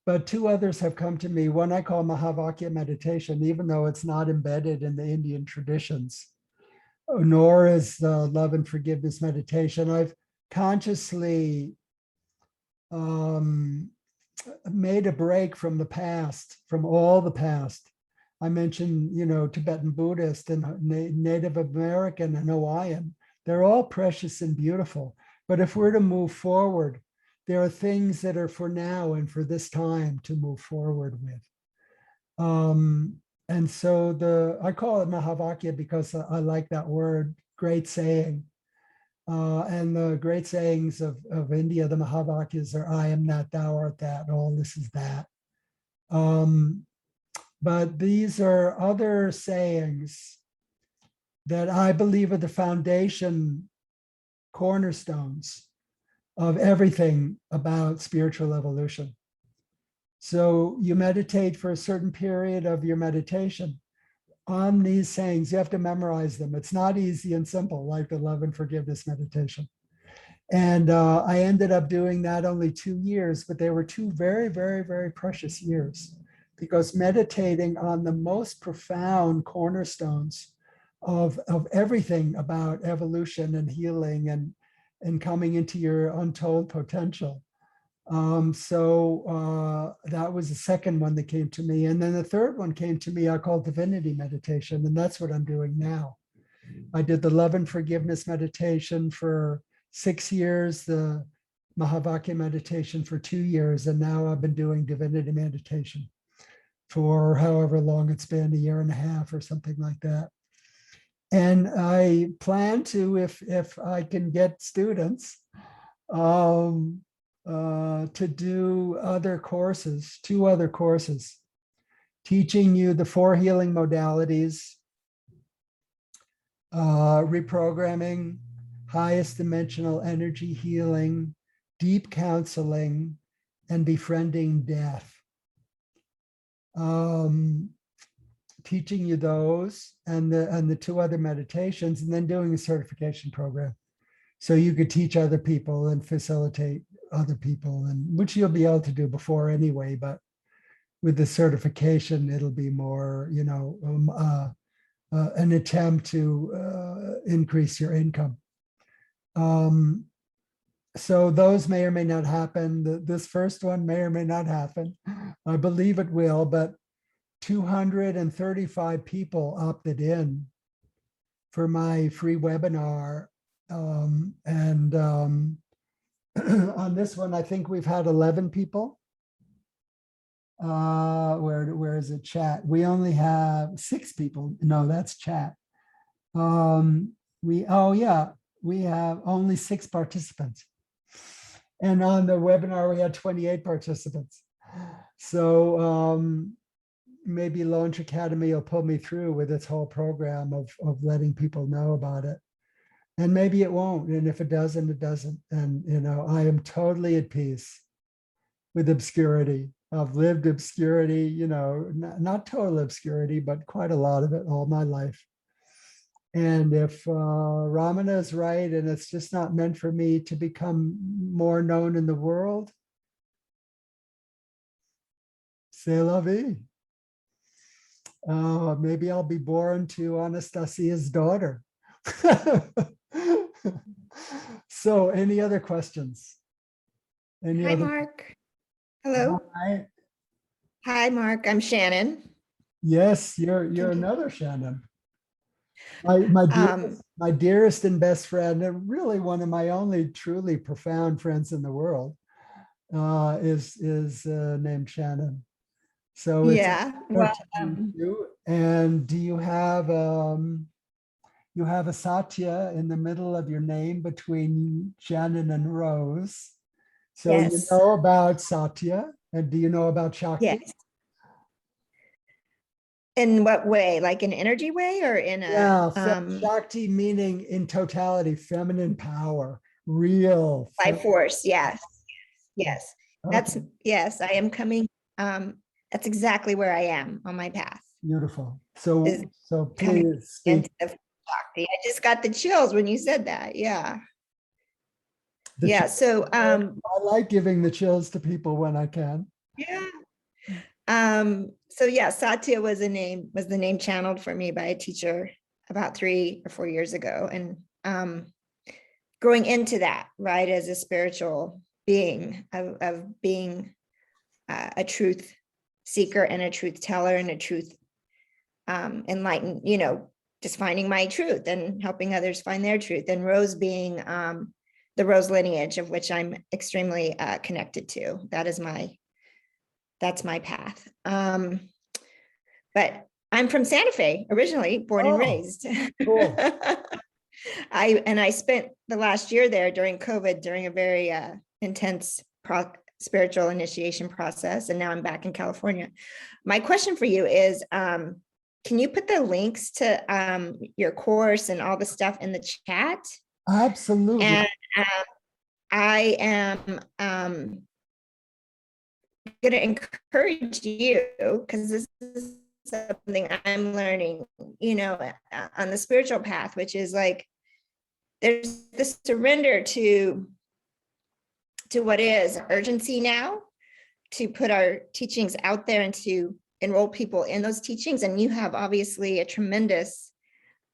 But two others have come to me. One I call Mahavakya meditation, even though it's not embedded in the Indian traditions, nor is the love and forgiveness meditation. I've consciously made a break from the past, from all the past. I mentioned, Tibetan Buddhist and Native American and Hawaiian. They're all precious and beautiful. But if we're to move forward, there are things that are for now and for this time to move forward with. And so I call it Mahavakya because I like that word, great saying. And the great sayings of India, the Mahavakyas are, I am that, thou art that, all this is that. But these are other sayings that I believe are the foundation cornerstones of everything about spiritual evolution. So you meditate for a certain period of your meditation on these sayings. You have to memorize them. It's not easy and simple like the love and forgiveness meditation. And I ended up doing that only 2 years, but they were 2 very, very, very precious years, because meditating on the most profound cornerstones of everything about evolution and healing and coming into your untold potential. That was the second one that came to me. And then the third one came to me, I call divinity meditation. And that's what I'm doing now. I did the love and forgiveness meditation for 6 years, the Mahavakya meditation for 2 years. And now I've been doing divinity meditation for however long it's been, 1.5 years or something like that. And I plan to, if I can get students, to do other courses, 2 other courses, teaching you the 4 healing modalities, reprogramming, highest dimensional energy healing, deep counseling, and befriending death. Teaching you those and the 2 other meditations, and then doing a certification program. So you could teach other people and facilitate other people, and which you'll be able to do before anyway, but with the certification, it'll be more, an attempt to increase your income. So those may or may not happen. This first one may or may not happen. I believe it will, but 235 people opted in for my free webinar. On this one, I think we've had 11 people. Where is it? Chat. We only have 6 people. No, that's chat. We have only 6 participants. And on the webinar, we had 28 participants. So maybe Launch Academy will pull me through with its whole program of letting people know about it. And maybe it won't. And if it doesn't, it doesn't. And, I am totally at peace with obscurity. I've lived obscurity, not total obscurity, but quite a lot of it all my life. And if Ramana is right, and it's just not meant for me to become more known in the world, c'est la vie. Maybe I'll be born to Anastasia's daughter. So any other questions? Hi, Mark. Hello. Hi. Hi, Mark. I'm Shannon. Yes, you're another Shannon. My dearest and best friend, and really one of my only truly profound friends in the world, is named Shannon. So it's yeah. Well, and do you have you have a Satya in the middle of your name between Shannon and Rose. So you Yes. know about Satya, and do you know about Shakti? Yes. In what way? Like an energy way or in a Yeah, Shakti meaning in totality, feminine power, real. life force? Yes. Yes. That's Okay, yes, I am coming. That's exactly where I am on my path. beautiful. Is So coming please into speak. the Shakti. I just got the chills when you said that. Yeah. The Yeah. So I like giving the chills to people when I can. yeah. So yeah, Satya was the name channeled for me by a teacher about 3 or 4 years ago. And growing into that, right, as a spiritual being of being a truth seeker and a truth teller and a truth enlightened, just finding my truth and helping others find their truth. And Rose being the Rose lineage, of which I'm extremely connected to. That's my path. But I'm from Santa Fe, originally born and Oh, raised. cool. I spent the last year there during COVID, during a very intense spiritual initiation process. And now I'm back in California. My question for you is, can you put the links to your course and all the stuff in the chat? Absolutely. And I am going to encourage you, because this is something I'm learning, on the spiritual path, which is like, there's this surrender to what is urgency now, to put our teachings out there and to enroll people in those teachings. And you have obviously a tremendous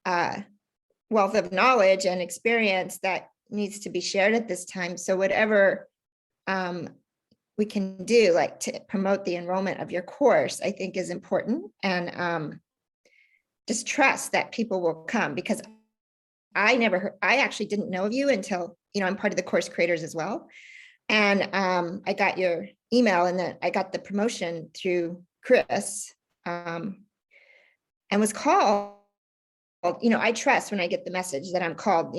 wealth of knowledge and experience that needs to be shared at this time. So whatever we can do, like to promote the enrollment of your course, I think is important. And just trust that people will come, because I actually didn't know of you until, I'm part of the course creators as well. And I got your email, and then I got the promotion through Chris, and was called. I trust when I get the message that I'm called.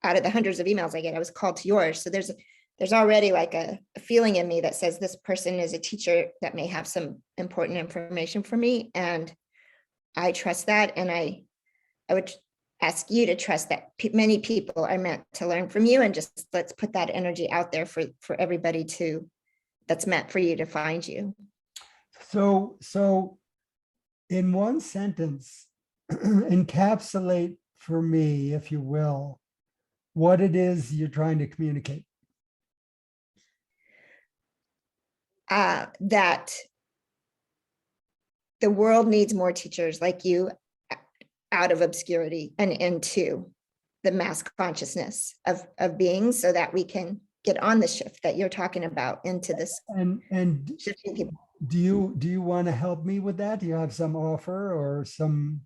Out of the hundreds of emails I get, I was called to yours. So there's already like a feeling in me that says this person is a teacher that may have some important information for me, and I trust that. And I would ask you to trust that many people are meant to learn from you, and just let's put that energy out there for everybody that's meant for you to find you. So in one sentence, encapsulate for me, if you will, what it is you're trying to communicate. That the world needs more teachers like you out of obscurity and into the mass consciousness of beings, so that we can get on the shift that you're talking about into this And shifting people. do you want to help me with that? Do you have some offer or some?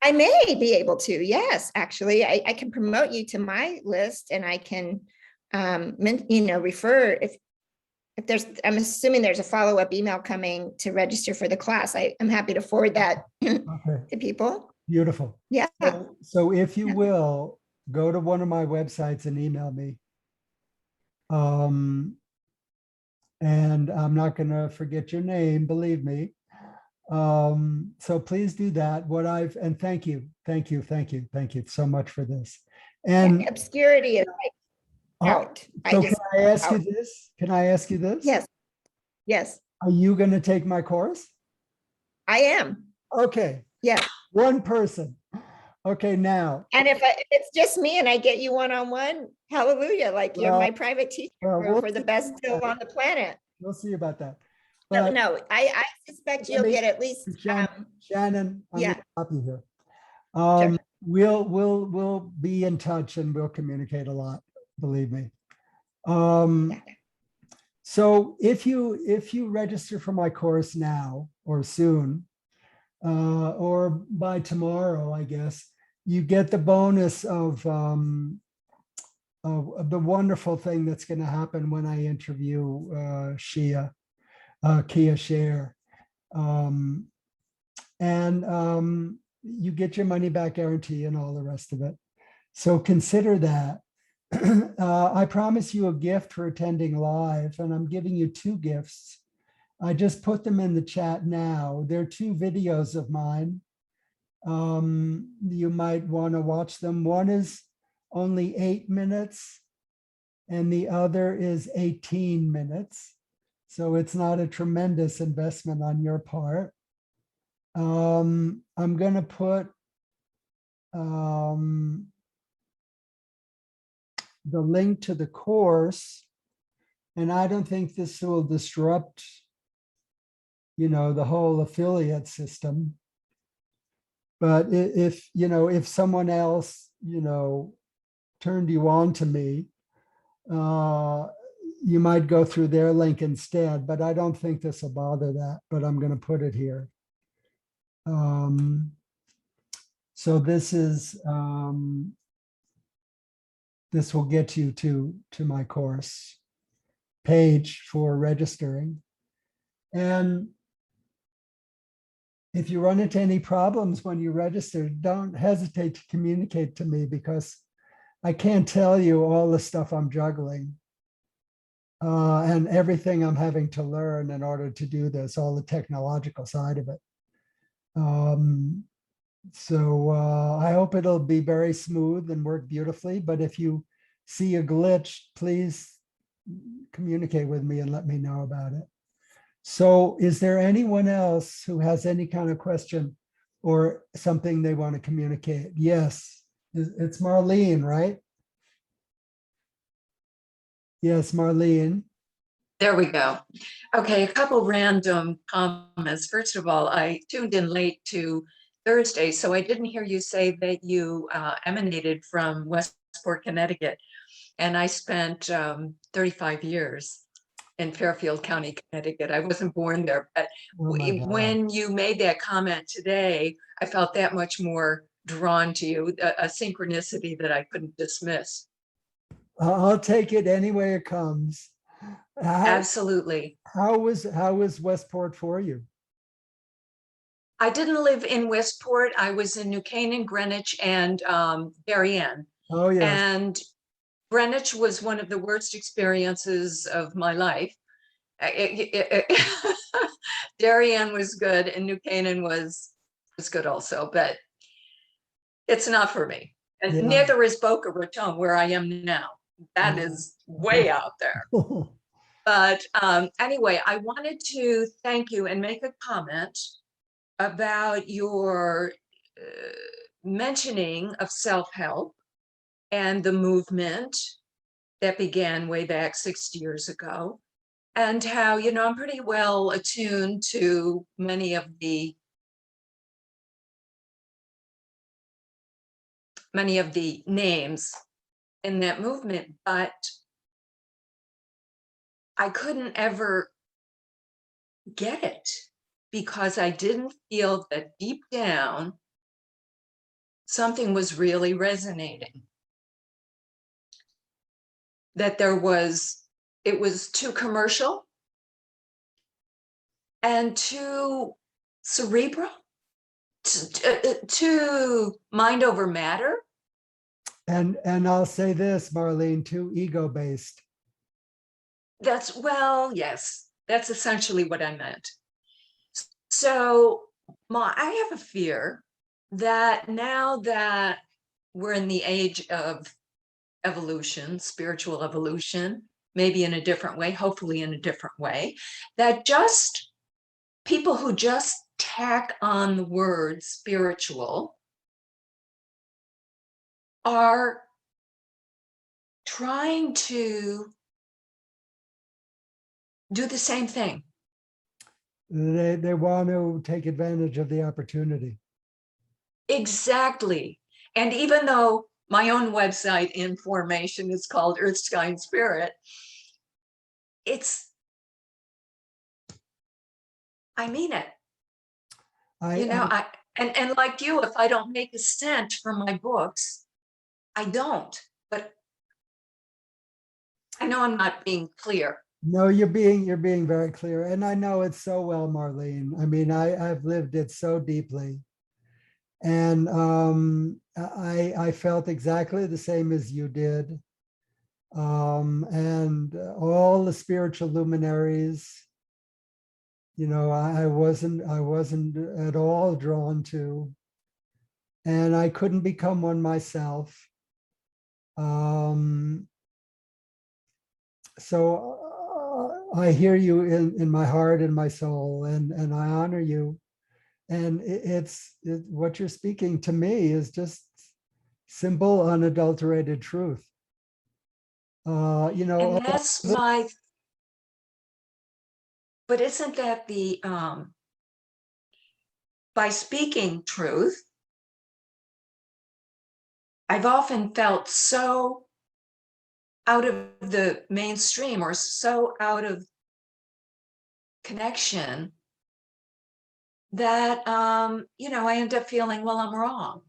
I may be able to. Yes, actually, I can promote you to my list, and I can, refer if there's. I'm assuming there's a follow-up email coming to register for the class. I'm happy to forward that Okay, to people. beautiful. Yeah. So if you will, go to one of my websites and email me. And I'm not going to forget your name, believe me. So please do that. And thank you so much for this. And Obscurity is out. So can I ask you this? Can I ask you this? Yes. Are you going to take my course? I am. Okay. Yeah. One person. Okay, now. And if it's just me and I get you one-on-one, hallelujah, like you're my private teacher for the best deal on the planet. We'll see about that. But no, I suspect you'll get at least Shannon, I'm going to stop you here. Sure. We'll be in touch, and we'll communicate a lot, believe me. So if you register for my course now or soon, or by tomorrow, I guess, you get the bonus of the wonderful thing that's going to happen when I interview Kia Share. And you get your money back guarantee and all the rest of it. So consider that. I promise you a gift for attending live, and I'm giving you two gifts. I just put them in the chat now. They're two videos of mine. You might want to watch them. One is only 8 minutes and the other is 18 minutes. So it's not a tremendous investment on your part. I'm going to put the link to the course, and I don't think this will disrupt, the whole affiliate system. But if, if someone else, turned you on to me, you might go through their link instead, but I don't think this will bother that, but I'm going to put it here. So this is, this will get you to my course page for registering. And if you run into any problems when you register, don't hesitate to communicate to me, because I can't tell you all the stuff I'm juggling and everything I'm having to learn in order to do this, all the technological side of it. So I hope it'll be very smooth and work beautifully, but if you see a glitch, please communicate with me and let me know about it. So is there anyone else who has any kind of question or something they want to communicate? Yes, it's Marlene, right? Yes, Marlene. There we go. Okay, a couple random comments. First of all, I tuned in late to Thursday, so I didn't hear you say that you emanated from Westport, Connecticut. And I spent 35 years in Fairfield County, Connecticut. I wasn't born there, but when you made that comment today, I felt that much more drawn to you, a synchronicity that I couldn't dismiss. I'll take it any way it comes. Absolutely. How was Westport for you? I didn't live in Westport. I was in New Canaan, Greenwich, and Darien. Oh, yes. And Greenwich was one of the worst experiences of my life. Darien was good, and New Canaan was good also, but it's not for me. And Yeah. neither is Boca Raton, where I am now. That is way out there. But anyway, I wanted to thank you and make a comment about your mentioning of self-help and the movement that began way back 60 years ago, and how, I'm pretty well attuned to many of the names in that movement, but I couldn't ever get it because I didn't feel that deep down something was really resonating. That it was too commercial and too cerebral, too mind over matter. And I'll say this, Marlene, too ego-based. Yes, that's essentially what I meant. So I have a fear that now that we're in the age of evolution, spiritual evolution, maybe in a different way, hopefully in a different way, that just people who just tack on the word spiritual are trying to do the same thing. They want to take advantage of the opportunity. Exactly. And even though my own website information is called Earth, Sky, and Spirit, I mean it. And like you, if I don't make a cent from my books, I don't. But I know I'm not being clear. No, you're being very clear. And I know it so well, Marlene. I mean, I've lived it so deeply. And I felt exactly the same as you did. And all the spiritual luminaries, I wasn't at all drawn to, and I couldn't become one myself. So I hear you in my heart and my soul, and I honor you. And what you're speaking to me is just simple, unadulterated truth. And that's my, but isn't that the, by speaking truth, I've often felt so out of the mainstream or so out of connection that, I end up feeling, well, I'm wrong.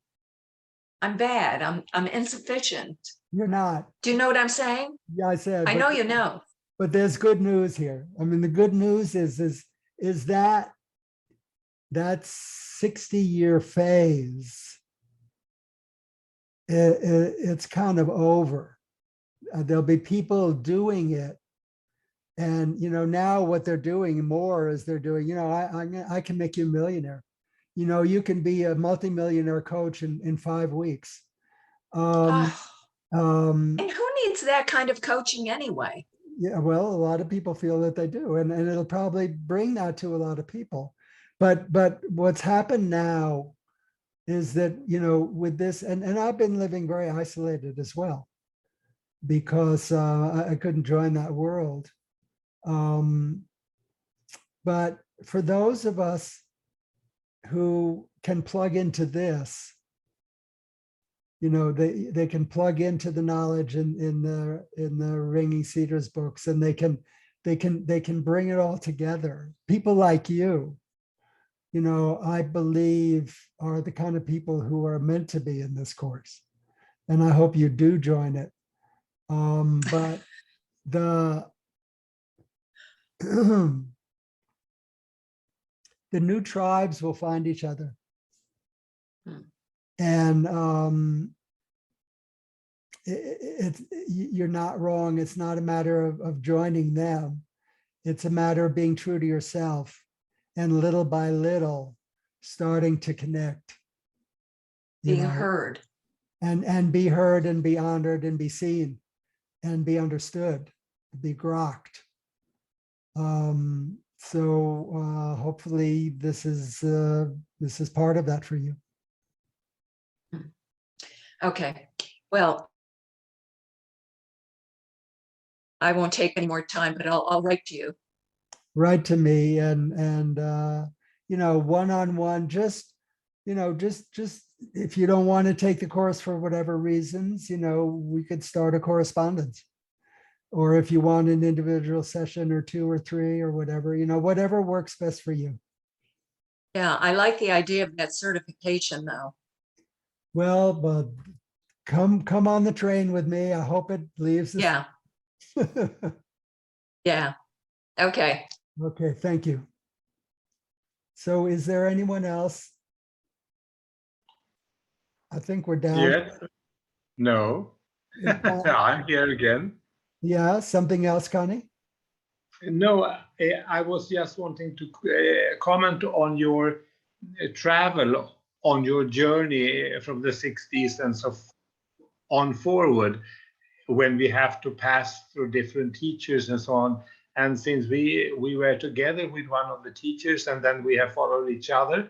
I'm bad. I'm insufficient. You're not. Do you know what I'm saying? Yeah, I said. I know you know. But there's good news here. I mean, the good news is that 60-year phase, it's kind of over. There'll be people doing it. And, now what they're doing more is they're doing, I can make you a millionaire. You can be a multimillionaire coach in 5 weeks. And who needs that kind of coaching anyway? Yeah, well, a lot of people feel that they do, and it'll probably bring that to a lot of people. But what's happened now is that, with this, and I've been living very isolated as well, because I couldn't join that world. But for those of us who can plug into this, they can plug into the knowledge in the Ringing Cedars books, and they can bring it all together. People like you, I believe, are the kind of people who are meant to be in this course, and I hope you do join it. But the the new tribes will find each other. And you're not wrong. It's not a matter of joining them. It's a matter of being true to yourself, and little by little starting to connect. Being heard. And be heard, and be honored, and be seen, and be understood, be grokked. So hopefully this is part of that for you. Okay, well, I won't take any more time, but I'll write to you. Write to me, and one-on-one, just if you don't want to take the course for whatever reasons, we could start a correspondence. Or if you want an individual session or 2 or 3 or whatever, whatever works best for you. Yeah, I like the idea of that certification though. Well, but come on the train with me. I hope it leaves this. Yeah. Yeah. Okay. Okay, thank you. So is there anyone else? I think we're down. Yes. No. I'm here again. Yeah, something else, Connie? No, I was just wanting to comment on your travel, on your journey from the 60s and so on forward, when we have to pass through different teachers and so on. And since we were together with one of the teachers, and then we have followed each other,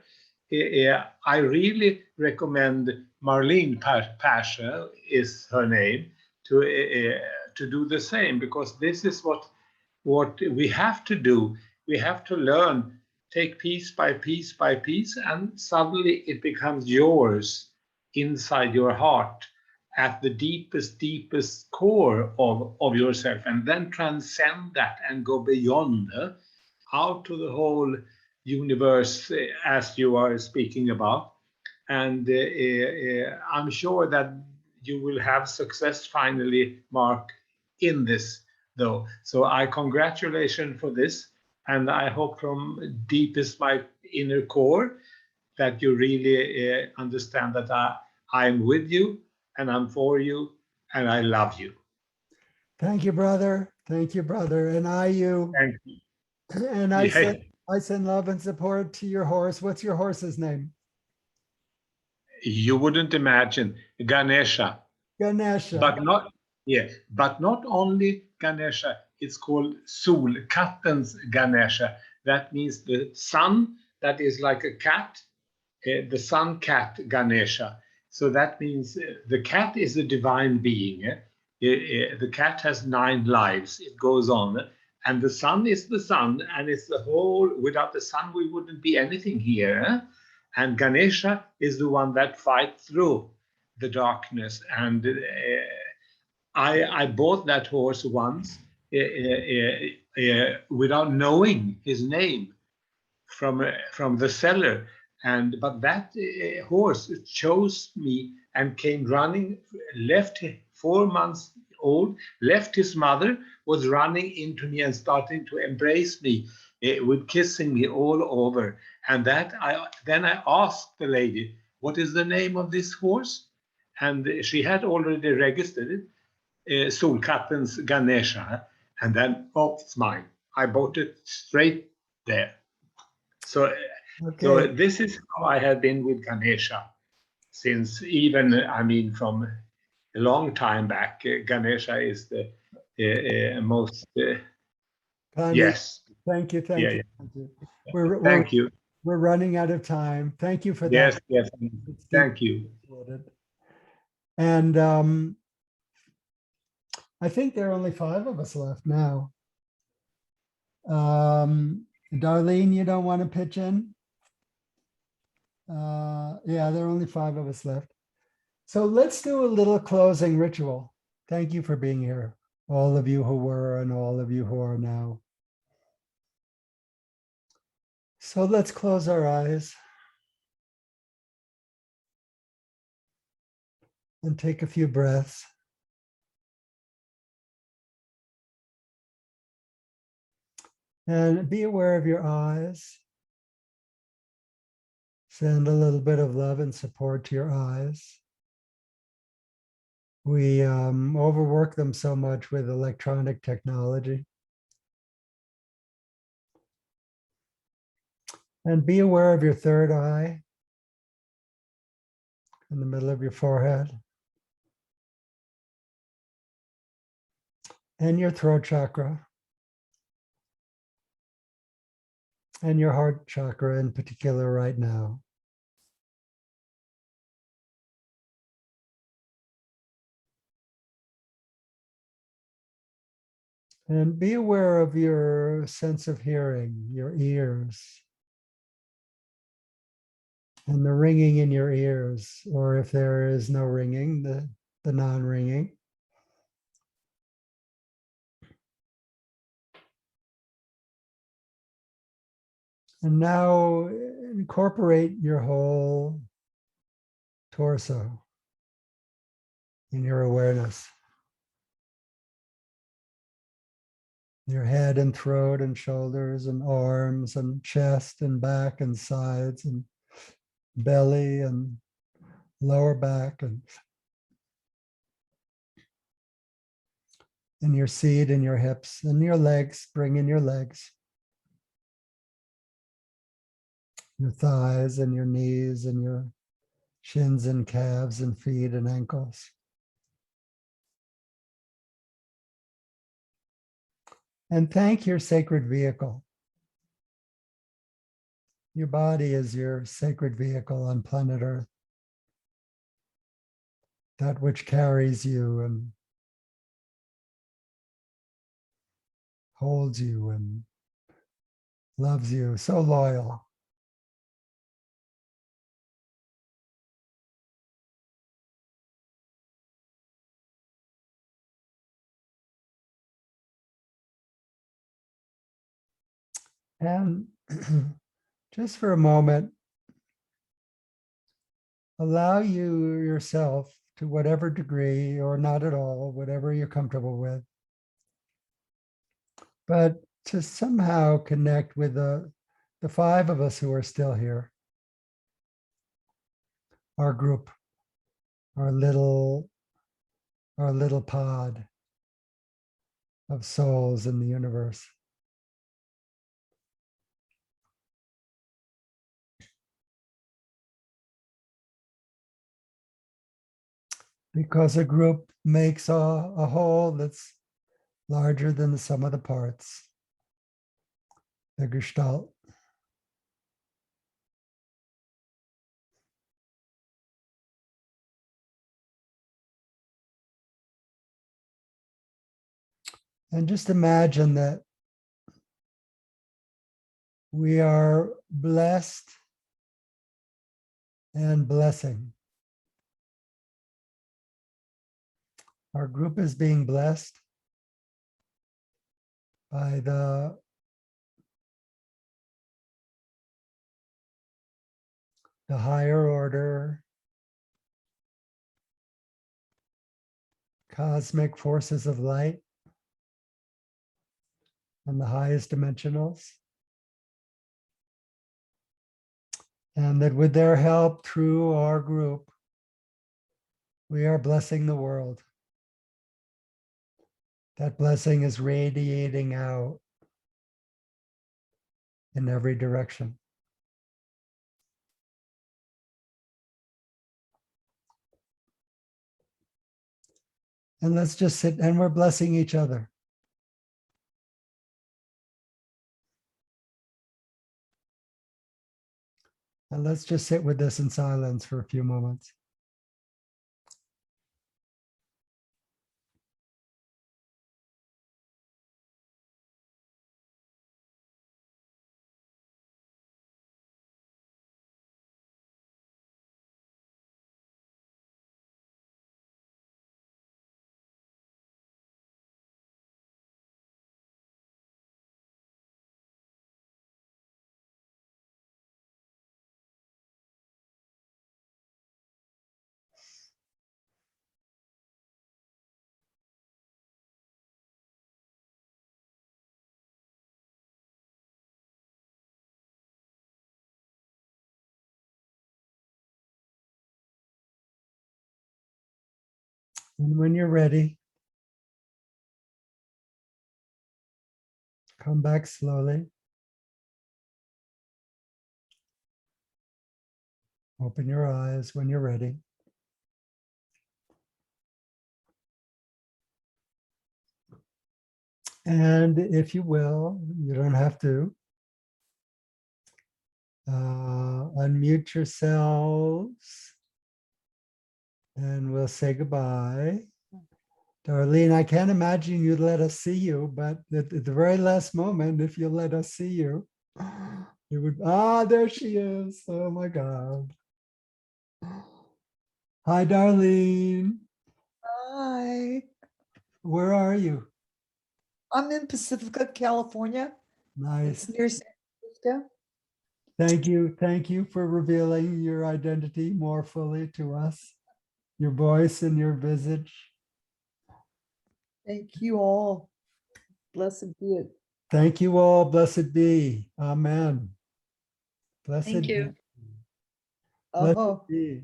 I really recommend Marlene Pasha, is her name, to do the same, because this is what we have to do. We have to learn, take piece by piece by piece, and suddenly it becomes yours inside your heart, at the deepest core of yourself, and then transcend that and go beyond, out to the whole universe, as you are speaking about. And I'm sure that you will have success finally, Mark, in this though. So I congratulate for this, and I hope from deepest my inner core that you really understand that I'm with you and I'm for you and I love you. Thank you, brother. Thank you, brother. And Thank you. and Yeah. I send love and support to your horse. What's your horse's name? You wouldn't imagine Ganesha, Ganesha. but not, yeah, but not only Ganesha, it's called Solkattens Ganesha. That means the sun that is like a cat, the sun cat Ganesha. So that means the cat is a divine being. The cat has 9 lives. It goes on. And the sun is the sun, and it's the whole, without the sun, we wouldn't be anything here. And Ganesha is the one that fights through the darkness. And I bought that horse once without knowing his name from the seller, and but that horse chose me and came running, left 4 months old, left his mother, was running into me and starting to embrace me, with kissing me all over. And that I asked the lady, what is the name of this horse? And she had already registered it, Solkattens Ganesha. And then, oh, it's mine. I bought it straight there. So, so Okay. this is how I have been with Ganesha since, even, I mean, from a long time back. Ganesha is the most, Connie, yes, thank you. yeah, Thank you. yeah. Thank you. We're, we're, Thank you. we're running out of time. Thank you for that. Yes, yes, It's thank deeply you. appreciated. And I think there are only 5 of us left now. Darlene, you don't want to pitch in? Yeah, there are only 5 of us left. So let's do a little closing ritual. Thank you for being here, all of you who were and all of you who are now. So let's close our eyes and take a few breaths. And be aware of your eyes. Send a little bit of love and support to your eyes. We overwork them so much with electronic technology. And be aware of your third eye in the middle of your forehead. And your throat chakra. And your heart chakra in particular right now. And be aware of your sense of hearing, your ears, and the ringing in your ears, or if there is no ringing, the non-ringing. And now incorporate your whole torso in your awareness. Your head and throat and shoulders and arms and chest and back and sides and belly and lower back and your seat and your hips and your legs. Bring in your legs, your thighs and your knees and your shins and calves and feet and ankles. And thank your sacred vehicle. Your body is your sacred vehicle on planet Earth. That which carries you and holds you and loves you, so loyal. And just for a moment, allow you yourself, to whatever degree or not at all, whatever you're comfortable with, but to somehow connect with the 5 of us who are still here. our group, our little pod of souls in the universe. Because a group makes a whole that's larger than the sum of the parts, the Gestalt. And just imagine that we are blessed and blessing. Our group is being blessed by the higher order cosmic forces of light and the highest dimensionals. And that with their help through our group, we are blessing the world. That blessing is radiating out in every direction. And let's just sit, and we're blessing each other. And let's just sit with this in silence for a few moments. And when you're ready, come back slowly. Open your eyes when you're ready. And if you will, you don't have to, unmute yourselves and we'll say goodbye. Darlene, I can't imagine you'd let us see you, but at the very last moment, if you let us see you, it would, there she is. Oh my God. Hi, Darlene. Hi, Where are you? I'm in Pacifica, California. Nice. It's near San Francisco. Thank you. Thank you for revealing your identity more fully to us, your voice and your visage. Thank you all. Blessed be it. Thank you all. Blessed be. Amen. Blessed Thank you. be. Blessed Uh-huh. be.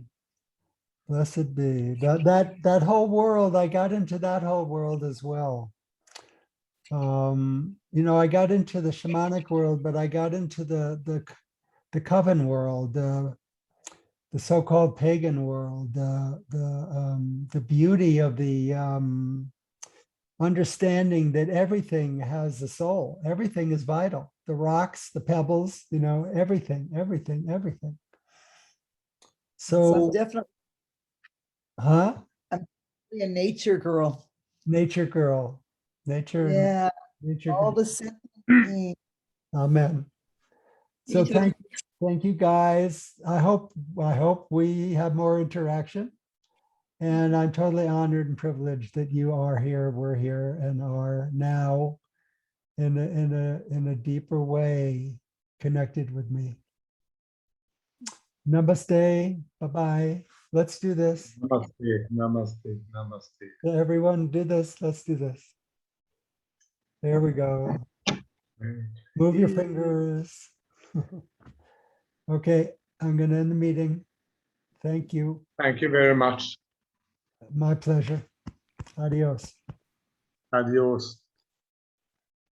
Blessed be. That whole world, I got into that whole world as well. I got into the shamanic world, but I got into the coven world, the so-called pagan world, the beauty of the understanding that everything has a soul, everything is vital. The rocks, the pebbles, everything. So I'm So, definitely huh? a nature girl. Nature girl, nature Yeah, all girl. the sentient beings. Amen. So thank you guys. I hope we have more interaction. And I'm totally honored and privileged that you are here, we're here, and are now in a deeper way connected with me. Namaste. Bye-bye. Let's do this. Namaste, namaste, namaste. Everyone do this. Let's do this. There we go. Move your fingers. Okay, I'm going to end the meeting. Thank you. Thank you very much. My pleasure. Adios. Adios.